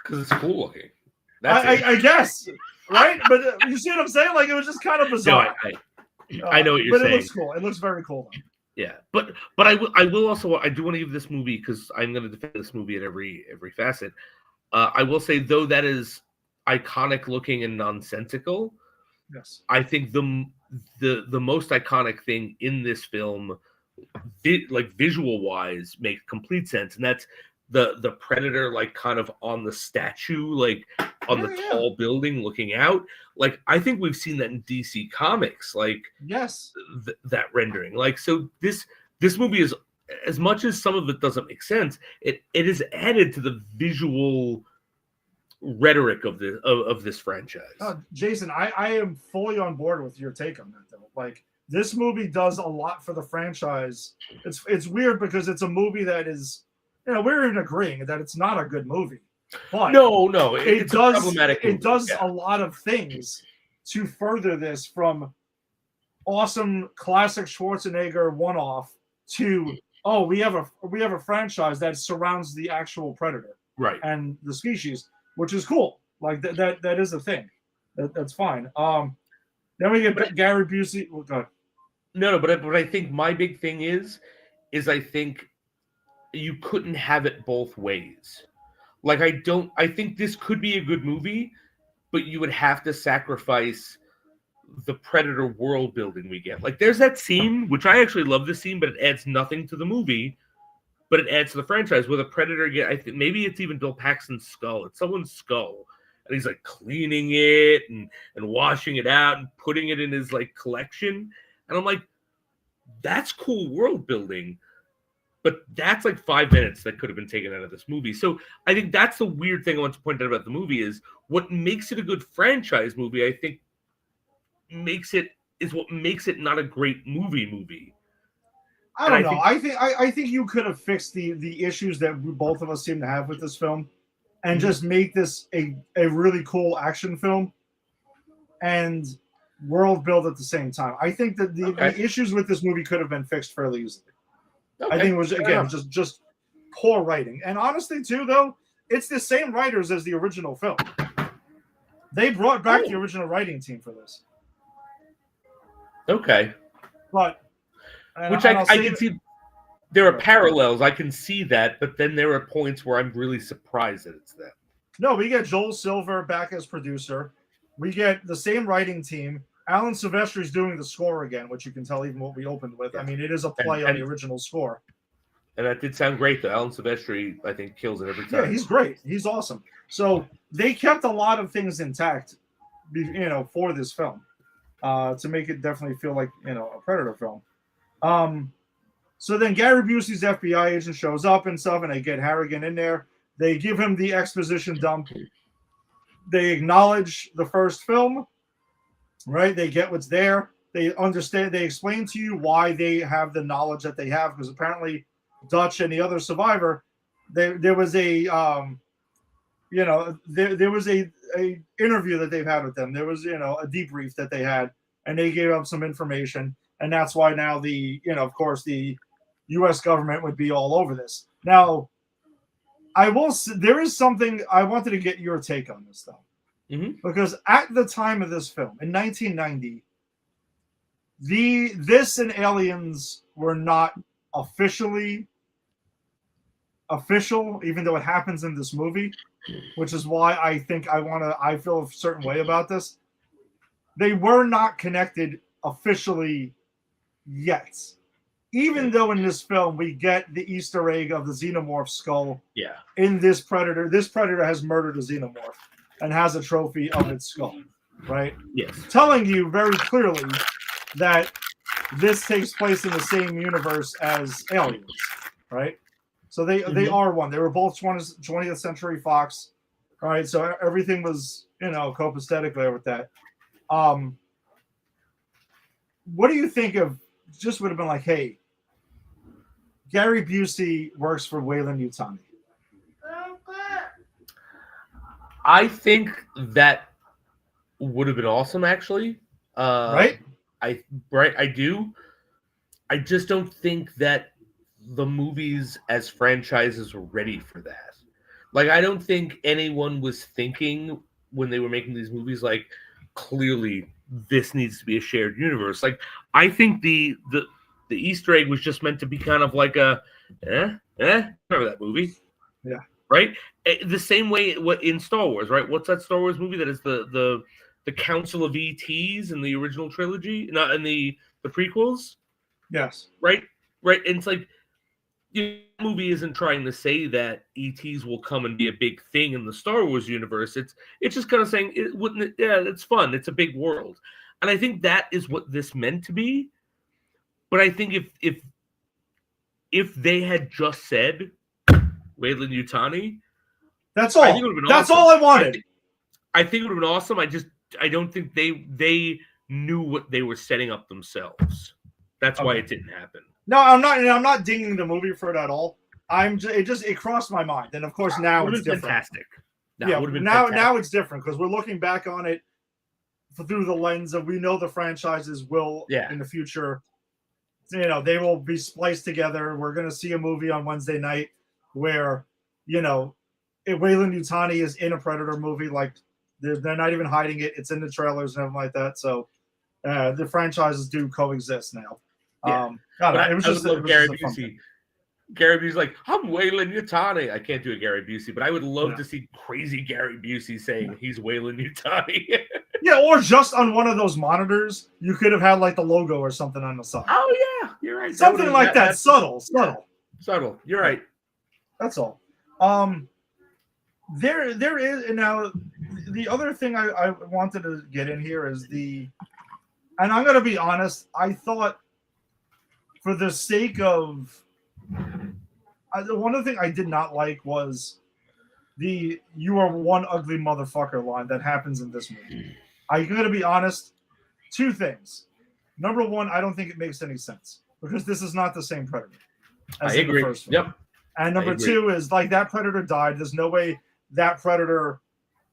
Because it's cool looking.
I guess, right? But you see what I'm saying? Like, it was just kind of bizarre.
No, I know what you're saying.
But it looks cool. It looks very cool.
Yeah, but I will also, I do want to give this movie, because I'm going to defend this movie at every facet. I will say, though, that is iconic looking and nonsensical.
Yes,
I think the most iconic thing in this film, like visual wise, makes complete sense, and that's the Predator, like, kind of on the statue, like on the tall building looking out. Like, I think we've seen that in DC Comics, like,
yes,
that rendering. Like, so this movie is, as much as some of it doesn't make sense, it is added to the visual rhetoric of this franchise.
Jason, I am fully on board with your take on that, though. Like, this movie does a lot for the franchise. It's weird because it's a movie that is, we're in agreeing that it's not a good movie. But
no,
it does problematic. It does a lot of things to further this, from awesome classic Schwarzenegger one-off to oh, we have a franchise that surrounds the actual predator
Right.
and the species, which is cool. Like that is a thing. That's fine. Then we get Gary Busey. Oh, go ahead.
No, but I think my big thing is I think you couldn't have it both ways. Like I think this could be a good movie, but you would have to sacrifice the Predator world building we get. Like there's that scene, which I actually love this scene, but it adds nothing to the movie, but it adds to the franchise where the Predator I think maybe it's even Bill Paxton's skull. It's someone's skull. And he's like cleaning it and washing it out and putting it in his like collection. And I'm like, that's cool world building. But that's like 5 minutes that could have been taken out of this movie. So I think that's the weird thing I want to point out about the movie is what makes it a good franchise movie, I think makes it not a great movie.
I don't know. I think you could have fixed the issues that both of us seem to have with this film and just make this a really cool action film and world build at the same time. I think that the issues with this movie could have been fixed fairly easily. Okay. I think it was, again, just poor writing. And honestly, too, though, it's the same writers as the original film. They brought back the original writing team for this.
Okay.
But
which I can see there are parallels. I can see that, but then there are points where I'm really surprised that it's them.
No, we get Joel Silver back as producer. We get the same writing team. Alan Silvestri's doing the score again, which you can tell even what we opened with. Yeah. I mean, it is a play on the original score.
And that did sound great, though. Alan Silvestri, I think, kills it every time.
Yeah, he's great. He's awesome. So they kept a lot of things intact, for this film to make it definitely feel like, a Predator film. So then Gary Busey's FBI agent shows up and stuff, and they get Harrigan in there. They give him the exposition dump. They acknowledge the first film. Right, they get what's there. They understand. They explain to you why they have the knowledge that they have, because apparently Dutch and the other survivor, there was a, there was a interview that they've had with them. There was a debrief that they had, and they gave up some information, and that's why now of course the U.S. government would be all over this. Now, there is something I wanted to get your take on this though. Mm-hmm. Because at the time of this film, in 1990, this and Aliens were not officially official, even though it happens in this movie, which is why I think I feel a certain way about this. They were not connected officially yet. Even though in this film we get the Easter egg of the xenomorph skull in this Predator. This Predator has murdered a xenomorph and has a trophy of its skull, right?
Yes.
Telling you very clearly that this takes place in the same universe as Aliens, right? So they are one. They were both 20th Century Fox, right? So everything was, copacetic there with that. What do you think of, just would have been like, hey, Gary Busey works for Weyland-Yutani.
I think that would have been awesome, actually.
Right?
I do. I just don't think that the movies as franchises were ready for that. Like, I don't think anyone was thinking when they were making these movies, like, clearly this needs to be a shared universe. Like, I think the Easter egg was just meant to be kind of like a, remember that movie?
Yeah.
Right? The same way in Star Wars, right? What's that Star Wars movie that is the Council of ETs in the original trilogy, not in the prequels?
Yes.
Right? And it's like, the movie isn't trying to say that ETs will come and be a big thing in the Star Wars universe. It's just kind of saying, it's fun. It's a big world. And I think that is what this meant to be. But I think if they had just said Weyland-Yutani,
that's all. That's awesome. All I wanted.
I think it would have been awesome. I don't think they knew what they were setting up themselves. That's why it didn't happen.
No, I'm not dinging the movie for it at all. It crossed my mind, and of course now it's different.
Fantastic.
Now it's different because we're looking back on it through the lens of we know the franchises will in the future they will be spliced together. We're going to see a movie on Wednesday night where, if Weyland Yutani is in a Predator movie, like they're not even hiding it. It's in the trailers and everything like that. So the franchises do coexist now.
Yeah.
It was just
Gary Busey. Gary Busey's like, I'm Weyland Yutani. I can't do a Gary Busey, but I would love to see crazy Gary Busey saying he's Weyland Yutani.
Yeah, or just on one of those monitors, you could have had like the logo or something on the side.
Oh yeah, you're right.
Something like that. Subtle.
Subtle. You're right.
That's all. There is now the other thing I wanted to get in here is and I'm gonna be honest, I thought for the sake of one of the things I did not like was the "you are one ugly motherfucker" line that happens in this movie. I'm gonna be honest, two things. Number one, I don't think it makes any sense because this is not the same Predator as in the first one.
Yep.
And number two is like that Predator died. There's no way that Predator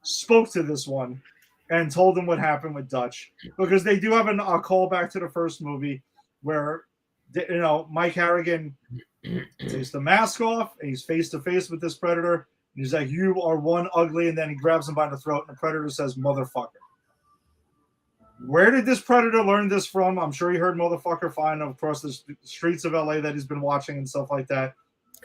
spoke to this one and told him what happened with Dutch, because they do have a callback to the first movie where Mike Harrigan takes the mask off and he's face to face with this Predator. And he's like, "You are one ugly," and then he grabs him by the throat, and the Predator says, "Motherfucker." Where did this Predator learn this from? I'm sure he heard "motherfucker" fine across the streets of LA that he's been watching and stuff like that.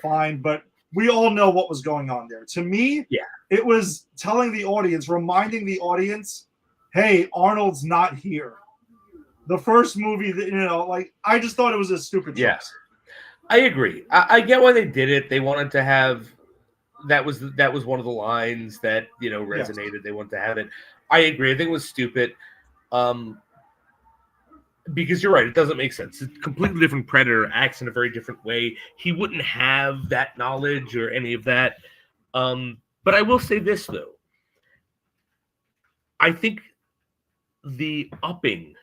Fine, but we all know what was going on there. To me, it was telling the audience, reminding the audience, hey, Arnold's not here. The first movie, I just thought it was a stupid choice.
Yeah, I agree. I get why they did it. They wanted to have that was one of the lines that resonated. Yes. They wanted to have it. I agree. I think it was stupid. Because you're right, it doesn't make sense. It's a completely different Predator, acts in a very different way. He wouldn't have that knowledge or any of that. But I will say this, though. I think the upping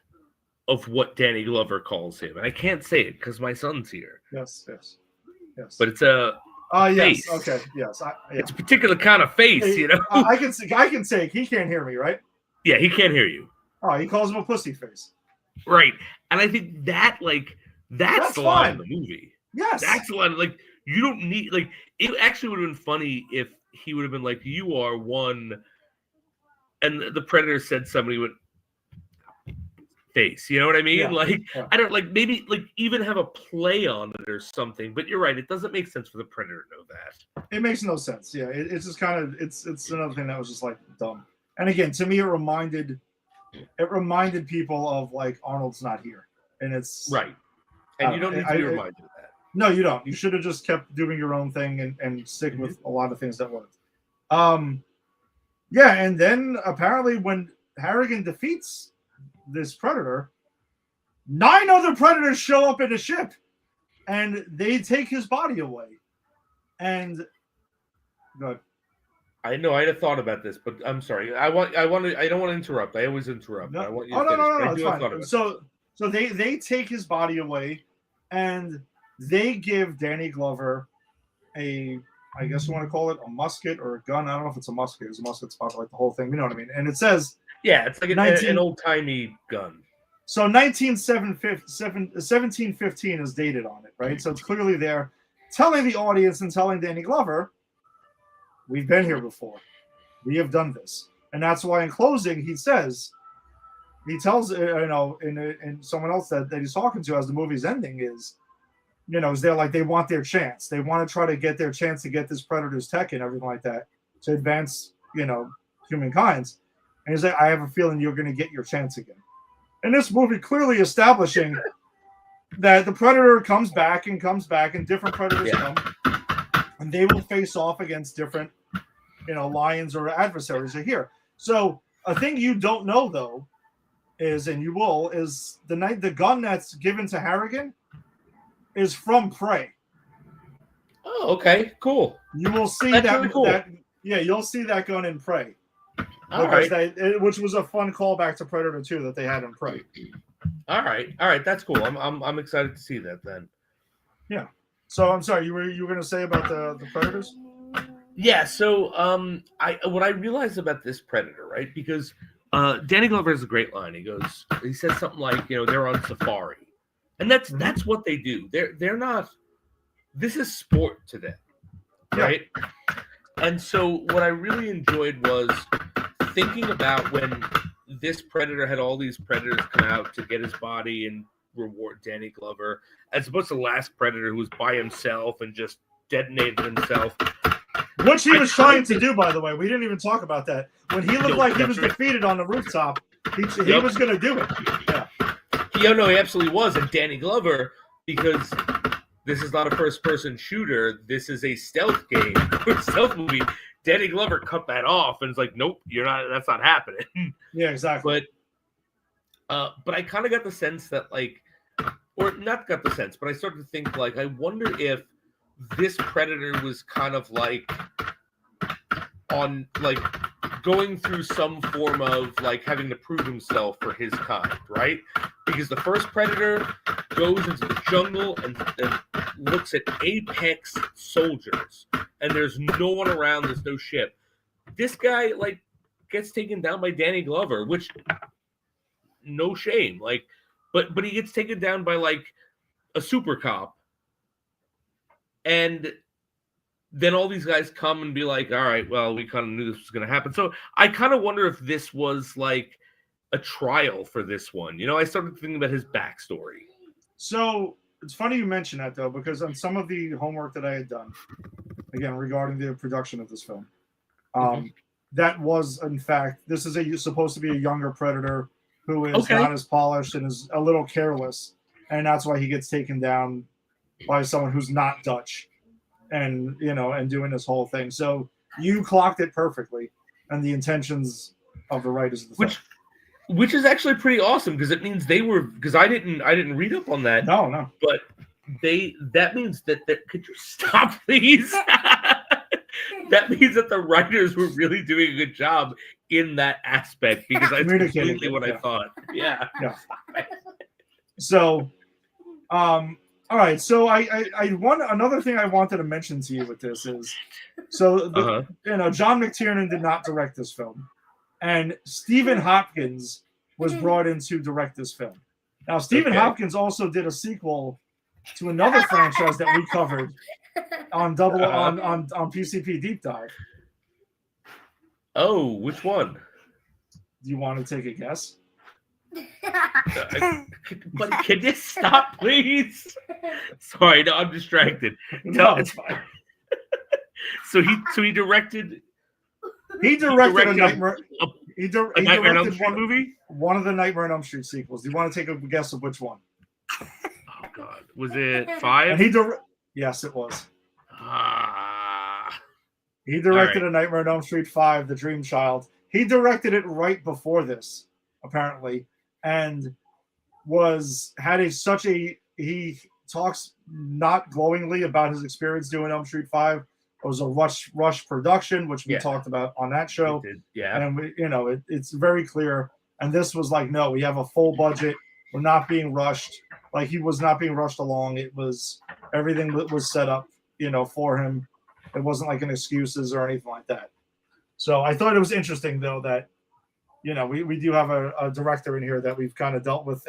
of what Danny Glover calls him, and I can't say it because my son's here.
Yes.
But it's a face.
Yes, okay, yes.
It's a particular kind of face,
I can say he can't hear me, right?
Yeah, he can't hear you.
Oh, he calls him a pussy face.
Right. And I think that's the line of the movie.
Yes.
That's the line. Like, you don't need, it actually would have been funny if he would have been like, "You are one," and the Predator said somebody would face. You know what I mean?
Yeah.
I don't maybe even have a play on it or something. But you're right. It doesn't make sense for the Predator to know that.
It makes no sense. Yeah. It's just kind of, it's another thing that was just dumb. And again, to me, it reminded people of Arnold's not here, and it's
right. And you don't need to be reminded of that.
No, you don't. You should have just kept doing your own thing and stick with a lot of things that worked. Yeah, and then apparently when Harrigan defeats this Predator, 9 other Predators show up in the ship, and they take his body away. And go ahead.
I know I had thought about this, but I'm sorry. I don't want to interrupt. I always interrupt.
No.
I want you
to
finish.
It's fine. So they take his body away, and they give Danny Glover I guess you want to call it a musket or a gun. I don't know if it's a musket. It's a musket spot, the whole thing. You know what I mean? And it says,
yeah, it's like an old timey gun.
So 1715 is dated on it, right? So it's clearly there, telling the audience and telling Danny Glover, we've been here before. We have done this. And that's why in closing, he tells, and someone else that he's talking to as the movie's ending is they're they want their chance. They want to try to get their chance to get this Predator's tech and everything like that to advance, humankind. And he's like, I have a feeling you're going to get your chance again. And this movie clearly establishing that the Predator comes back, and different Predators come, and they will face off against different, lions or adversaries are here. So a thing you don't know though is the gun that's given to Harrigan is from Prey.
Oh, okay, cool.
You will see
that's
that.
Really cool.
You'll see that gun in Prey.
All right.
Which was a fun callback to Predator 2 that they had in Prey.
All right, that's cool. I'm excited to see that then.
Yeah. So I'm sorry, you were going to say about the Predators?
Yeah. So what I realized about this Predator, right? Because Danny Glover has a great line. He says something like, they're on safari, And that's what they do. They're not. This is sport to them, right? And so what I really enjoyed was thinking about when this Predator had all these Predators come out to get his body and reward Danny Glover, as opposed to the last Predator who was by himself and just detonated himself.
Which he was trying to do, by the way. We didn't even talk about that. When he looked like he was defeated on the rooftop, he was going to do it. Yeah.
No, he absolutely was. And Danny Glover, because this is not a first-person shooter, this is a stealth game or stealth movie. Danny Glover cut that off and it's like, nope, you're not. That's not happening.
Yeah, exactly.
But I kind of got the sense that, like, or not got the sense, but I started to think, like, I wonder if this Predator was kind of like on, like, going through some form of, like, having to prove himself for his kind, right? Because the first Predator goes into the jungle and looks at apex soldiers, and there's no one around, there's no ship. This guy, like, gets taken down by Danny Glover, which, no shame, like, but he gets taken down by, like, a super cop, and then all these guys come and be like, all right, well, we kind of knew this was going to happen. So I kind of wonder if this was like a trial for this one. You know, I started thinking about his backstory.
So it's funny you mention that, though, because on some of the homework that I had done, again, regarding the production of this film, that was, in fact, this is supposed to be a younger Predator who is not as polished and is a little careless. And that's why he gets taken down by someone who's not Dutch. And, you know, and doing this whole thing. So you clocked it perfectly, and the intentions of the writers of the film.
Which is actually pretty awesome, because it means they were, because I didn't read up on that.
No.
But that means that could you stop, please? That means that the writers were really doing a good job in that aspect, because that's completely what I thought. Yeah.
So, all right, so I another thing I wanted to mention to you with this is, so John McTiernan did not direct this film, and Stephen Hopkins was brought in to direct this film. Now, Stephen Hopkins also did a sequel to another franchise that we covered on on PCP Deep Dive.
Oh, which one?
Do you want to take a guess?
But can you stop, please? Sorry, no, I'm distracted.
No, it's fine.
So he directed.
He directed a Nightmare. He directed
Nightmare on Elm Street movie.
One of the Nightmare on Elm Street sequels. Do you want to take a guess of which one?
Oh God, was it 5?
And yes, it was. He directed a Nightmare on Elm Street 5, The Dream Child. He directed it right before this, apparently. And he talks not glowingly about his experience doing Elm Street 5. It was a rush production, which we talked about on that show. And it's very clear. And this was like, no, we have a full budget. We're not being rushed. Like, he was not being rushed along. It was everything was set up, for him. It wasn't like an excuses or anything like that. So I thought it was interesting, though, that we do have a director in here that we've kind of dealt with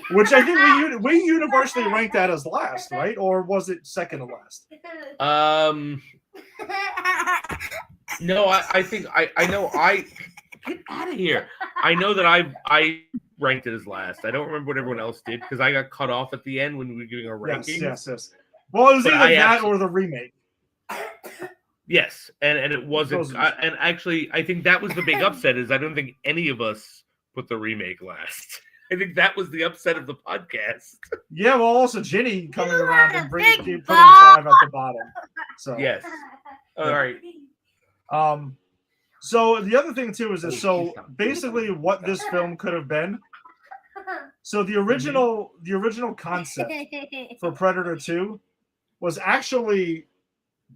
which I think we universally ranked that as last, right? Or was it second to last?
No, I think I know get out of here. I know that I ranked it as last. I don't remember what everyone else did, because I got cut off at the end when we were giving our rankings.
Yes. Well, it was either that or the remake.
Yes, and it wasn't. And actually, I think that was the big upset. Is I don't think any of us put the remake last. I think that was the upset of the podcast. Yeah, well, also Ginny coming around and putting 5 at the bottom. So
yes.
All right.
So the other thing too is that basically what this film could have been. So the original concept for Predator 2 was actually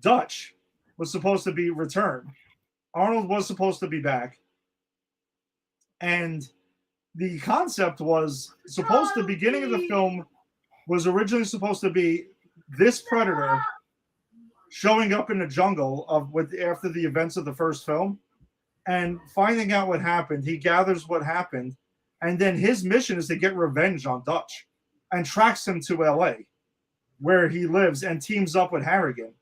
Dutch was supposed to be returned. Arnold was supposed to be back. And the concept was the beginning of the film was originally supposed to be this Predator showing up in the jungle after the events of the first film and finding out what happened. He gathers what happened, and then his mission is to get revenge on Dutch. and tracks him to LA, where he lives, and teams up with Harrigan.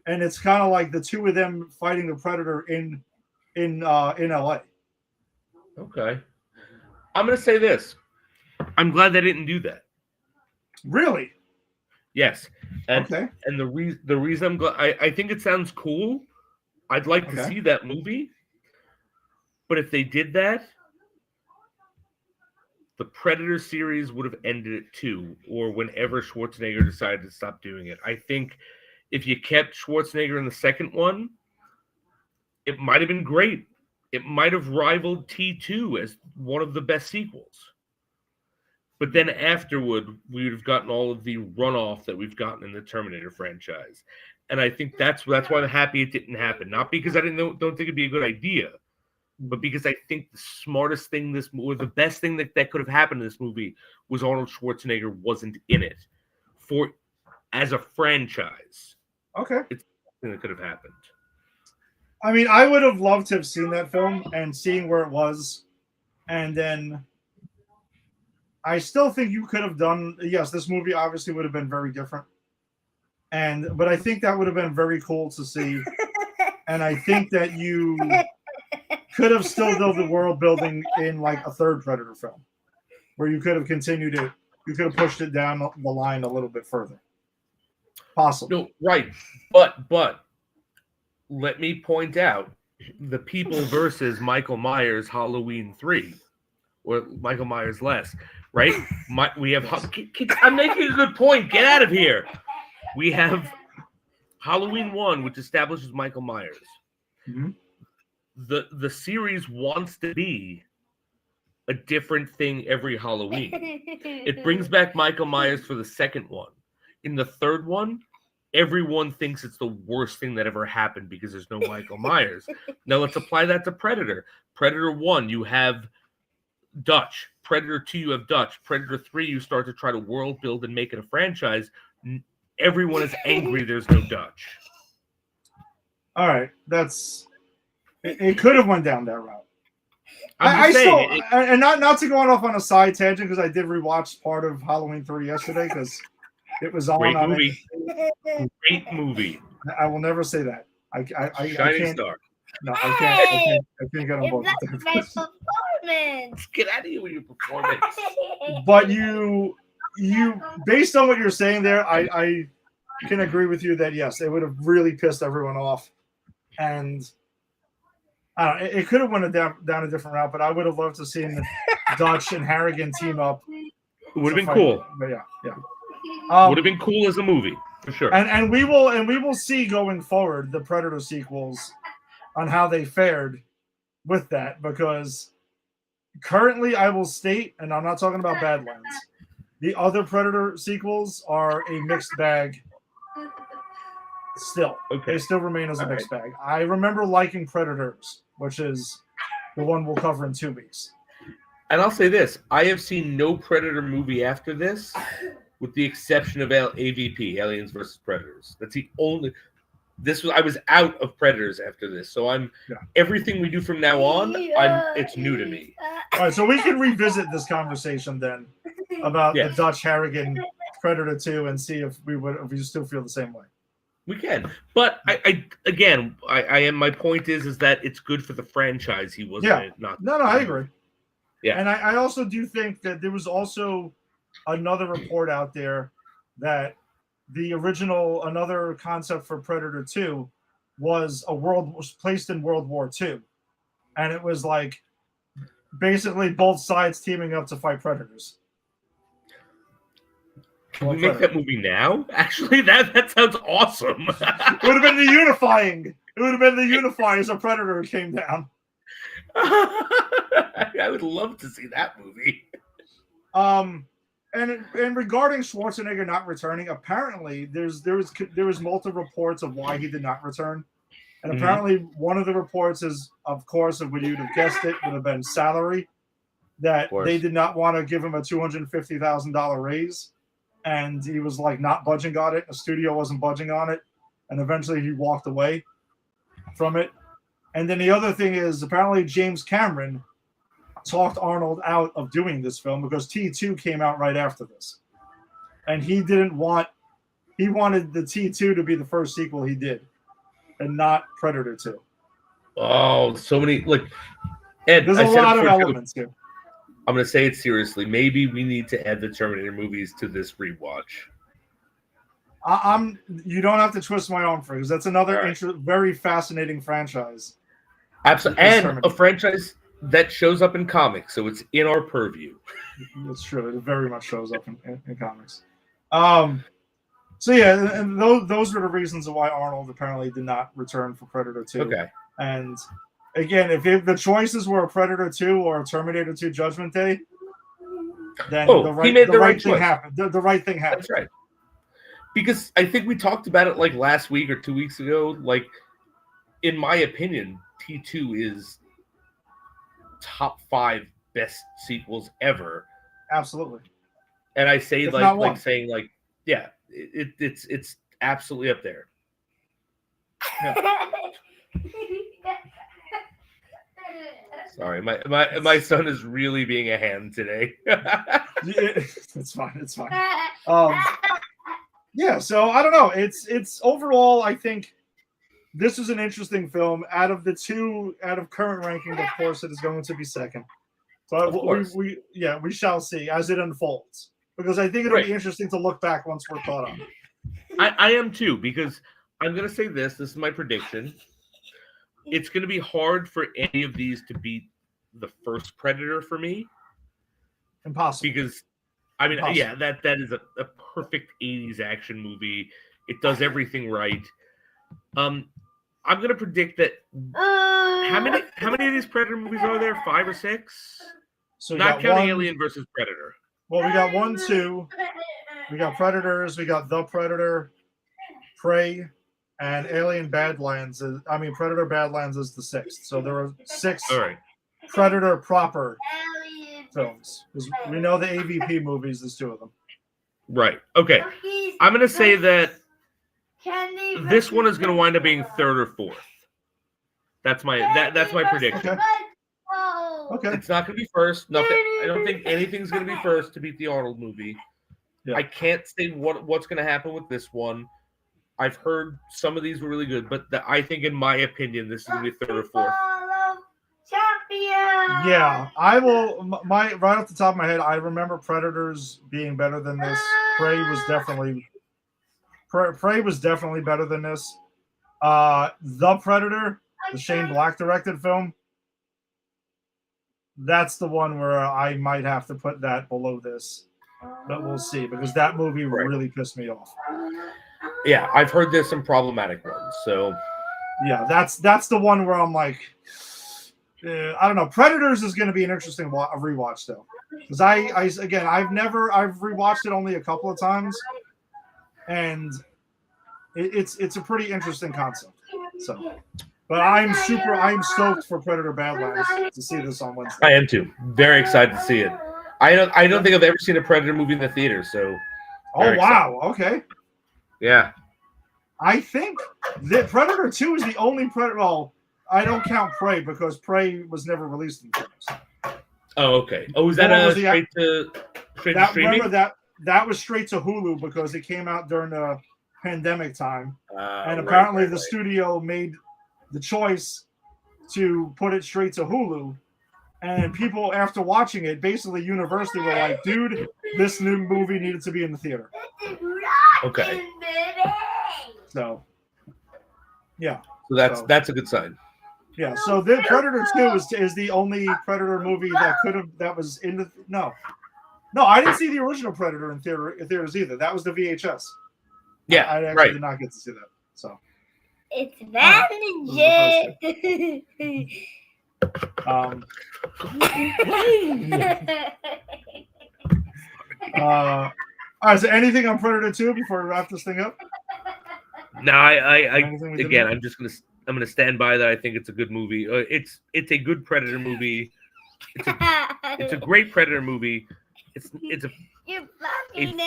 And it's kind of like the two of them fighting the Predator in LA.
Okay. I'm going to say this. I'm glad they didn't do that.
Really?
Yes. And,
Okay.
And the reason I'm glad, I think it sounds cool. I'd like to see that movie. But if they did that, the Predator series would have ended at 2, or whenever Schwarzenegger decided to stop doing it. I think if you kept Schwarzenegger in the second one, it might have been great. It might have rivaled T2 as one of the best sequels. But then afterward, we would have gotten all of the runoff that we've gotten in the Terminator franchise. And I think that's why I'm happy it didn't happen. Not because I don't think it'd be a good idea, but because I think the smartest thing or the best thing that could have happened in this movie was Arnold Schwarzenegger wasn't in it as a franchise.
Okay.
It's something that could have happened.
I mean, I would have loved to have seen that film and seeing where it was. And then I still think you could have done, yes, this movie obviously would have been very different. But I think that would have been very cool to see. And I think that you could have still done the world building in like a third Predator film, where you could have continued it. You could have pushed it down the line a little bit further. Possible.
No, right. But let me point out the People versus Michael Myers Halloween 3, or Michael Myers Less, right? We have. I'm making a good point. Get out of here. We have Halloween 1, which establishes Michael Myers.
Mm-hmm.
The series wants to be a different thing every Halloween. It brings back Michael Myers for the second one. In the third one, everyone thinks it's the worst thing that ever happened because there's no Michael Myers. Now let's apply that to Predator. Predator 1, you have Dutch. Predator 2, you have Dutch. Predator 3, you start to try to world build and make it a franchise. Everyone is angry there's no Dutch.
All right. It could have went down that route. And not to go off on a side tangent, because I did rewatch part of Halloween 3 yesterday because it was on.
Great movie. Great movie.
I will never say that. I
Shining Star.
No, I can't get on board.
That's my performance.
Get out of here with your performance.
But you based on what you're saying there, I can agree with you that yes, it would have really pissed everyone off, and I don't know, it could have went down a different route. But I would have loved to see Dutch and Harrigan team up.
It would have been cool.
But yeah.
Would have been cool as a movie for sure.
And we will see going forward the Predator sequels on how they fared with that, because currently I will state, and I'm not talking about Badlands, the other Predator sequels are a mixed bag. Still,
okay,
they still remain as a mixed bag. I remember liking Predators, which is the one we'll cover in 2 weeks.
And I'll say this: I have seen no Predator movie after this, with the exception of AVP, Aliens vs. Predators. That's the only. I was out of Predators after this, so everything we do from now on, it's new to me.
All right, so we can revisit this conversation then about the Dutch Harrigan Predator 2 and see if we still feel the same way.
We can, but my point is that it's good for the franchise. He wasn't not.
No, I agree.
Yeah,
and I also do think that there was also another report out there that another concept for Predator 2 was placed in World War II. And it was like basically both sides teaming up to fight Predators.
Can we make that movie now? Actually, that sounds awesome.
It would have been the unifying. It would have been the unifying as a Predator came down.
I would love to see that movie.
And regarding Schwarzenegger not returning, apparently there was multiple reports of why he did not return, and apparently one of the reports is, of course, would you'd have guessed it, would have been salary, that they did not want to give him a $250,000 raise, and he was like not budging on it. The studio wasn't budging on it, and eventually he walked away from it. And then the other thing is apparently James Cameron talked Arnold out of doing this film because T2 came out right after this. and he wanted the T2 to be the first sequel he did, and not Predator 2.
Oh, so many Ed.
There's
I
a
said it
lot of
before, too.
elements here.
I'm going to say it seriously. Maybe we need to add the Terminator movies to this rewatch.
You don't have to twist my arm for it, because that's another
All right.
very fascinating franchise.
Absolutely,
It's
and
Terminator.
a franchise that shows up in comics, so it's in our purview.
That's true. It very much shows up in comics. So yeah, and those were the reasons why Arnold apparently did not return for Predator 2.
Okay.
And again, if the choices were a Predator 2 or a Terminator 2 Judgment Day, then
he made the right
thing
choice.
happened. The right thing happened.
That's right. Because I think we talked about it like last week or 2 weeks ago. Like, in my opinion, T2 is top 5 best sequels ever.
Absolutely.
And I say
If not one.
it's absolutely up there. Sorry, my son is really being a hand today.
It's fine. It's fine. Yeah, so I don't know. It's overall, I think this is an interesting film. Out of current ranking, of course, it is going to be second. So we shall see as it unfolds, because I think it'll be interesting to look back once we're caught up.
I am too, because I'm going to say this is my prediction. It's going to be hard for any of these to beat the first Predator for me.
Impossible.
Because, I mean, yeah, that is a perfect 80s action movie. It does everything right. I'm going to predict that how many of these Predator movies are there? 5 or 6?
So
not counting Alien versus Predator.
Well, we got 1, 2. We got Predators. We got The Predator, Prey, and Alien Badlands. Predator Badlands is the 6th. So there are 6 Predator proper films. We know the AVP movies. There's 2 of them.
Right. Okay. I'm going to say that this one is going to wind up being 3rd or 4th. That's my prediction.
Okay.
It's not going to be first. Nothing. I don't think anything's going to be first to beat the Arnold movie. Yeah. I can't say what's going to happen with this one. I've heard some of these were really good, but I think, in my opinion, this is going to be 3rd or 4th.
Yeah, I will. Right off the top of my head, I remember Predators being better than this. Prey was definitely better than this. The Predator, the Shane Black directed film, that's the one where I might have to put that below this. But we'll see, because that movie really pissed me off.
Yeah, I've heard there's some problematic ones. So
yeah, that's the one where I'm like, I don't know. Predators is going to be an interesting rewatch though, because I've rewatched it only a couple of times, and it's a pretty interesting concept. So, but I'm stoked for Predator Badlands to see this on Wednesday.
I am too. Very excited to see it. I don't think I've ever seen a Predator movie in the theater. So.
Oh wow! Okay.
Yeah.
I think that Predator 2 is the only Predator. Well, I don't count Prey because Prey was never released in theaters.
Oh, okay. Oh, was that straight to streaming?
Remember that was straight to Hulu because it came out during the pandemic time, and apparently the studio made the choice to put it straight to Hulu. And people, after watching it, basically universally were like, "Dude, this new movie needed to be in the theater."
Okay.
So, yeah.
So that's a good sign.
Yeah. So the Predator 2 is the only Predator movie that was in the no, I didn't see the original Predator in theaters either. That was the VHS.
Yeah,
I actually did not get to see that. So
it's that legit.
All right. Is there anything on Predator 2 before we wrap this thing up?
No, I'm gonna stand by that. I think it's a good movie. It's a good Predator movie. It's a great Predator movie. It's a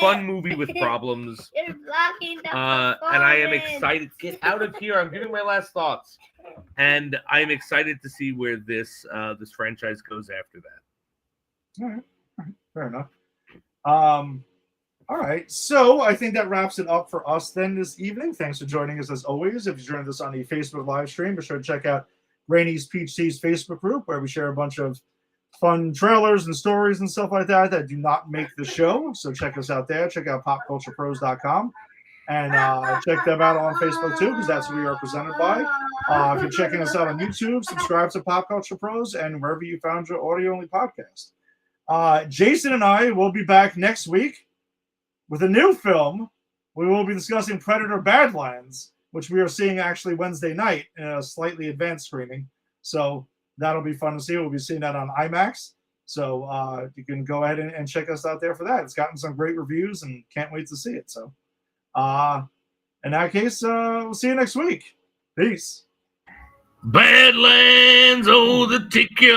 fun movie with problems.
You're blocking the
and I am excited. Get out of here! I'm giving my last thoughts, and I am excited to see where this franchise goes after that.
All right. Fair enough. All right, so I think that wraps it up for us then this evening. Thanks for joining us as always. If you joined us on the Facebook live stream, be sure to check out Rainy's Peach Tea's Facebook group where we share a bunch of fun trailers and stories and stuff like that do not make the show. So check us out there. Check out popculturepros.com and check them out on Facebook too, because that's who we are presented by. If you're checking us out on YouTube, subscribe to Pop Culture Pros and wherever you found your audio-only podcast. Jason and I will be back next week with a new film. We will be discussing Predator Badlands, which we are seeing actually Wednesday night in a slightly advanced screening. So that'll be fun to see. We'll be seeing that on IMAX. So you can go ahead and check us out there for that. It's gotten some great reviews and can't wait to see it. So in that case, we'll see you next week. Peace.
Badlands, oh, the ticket.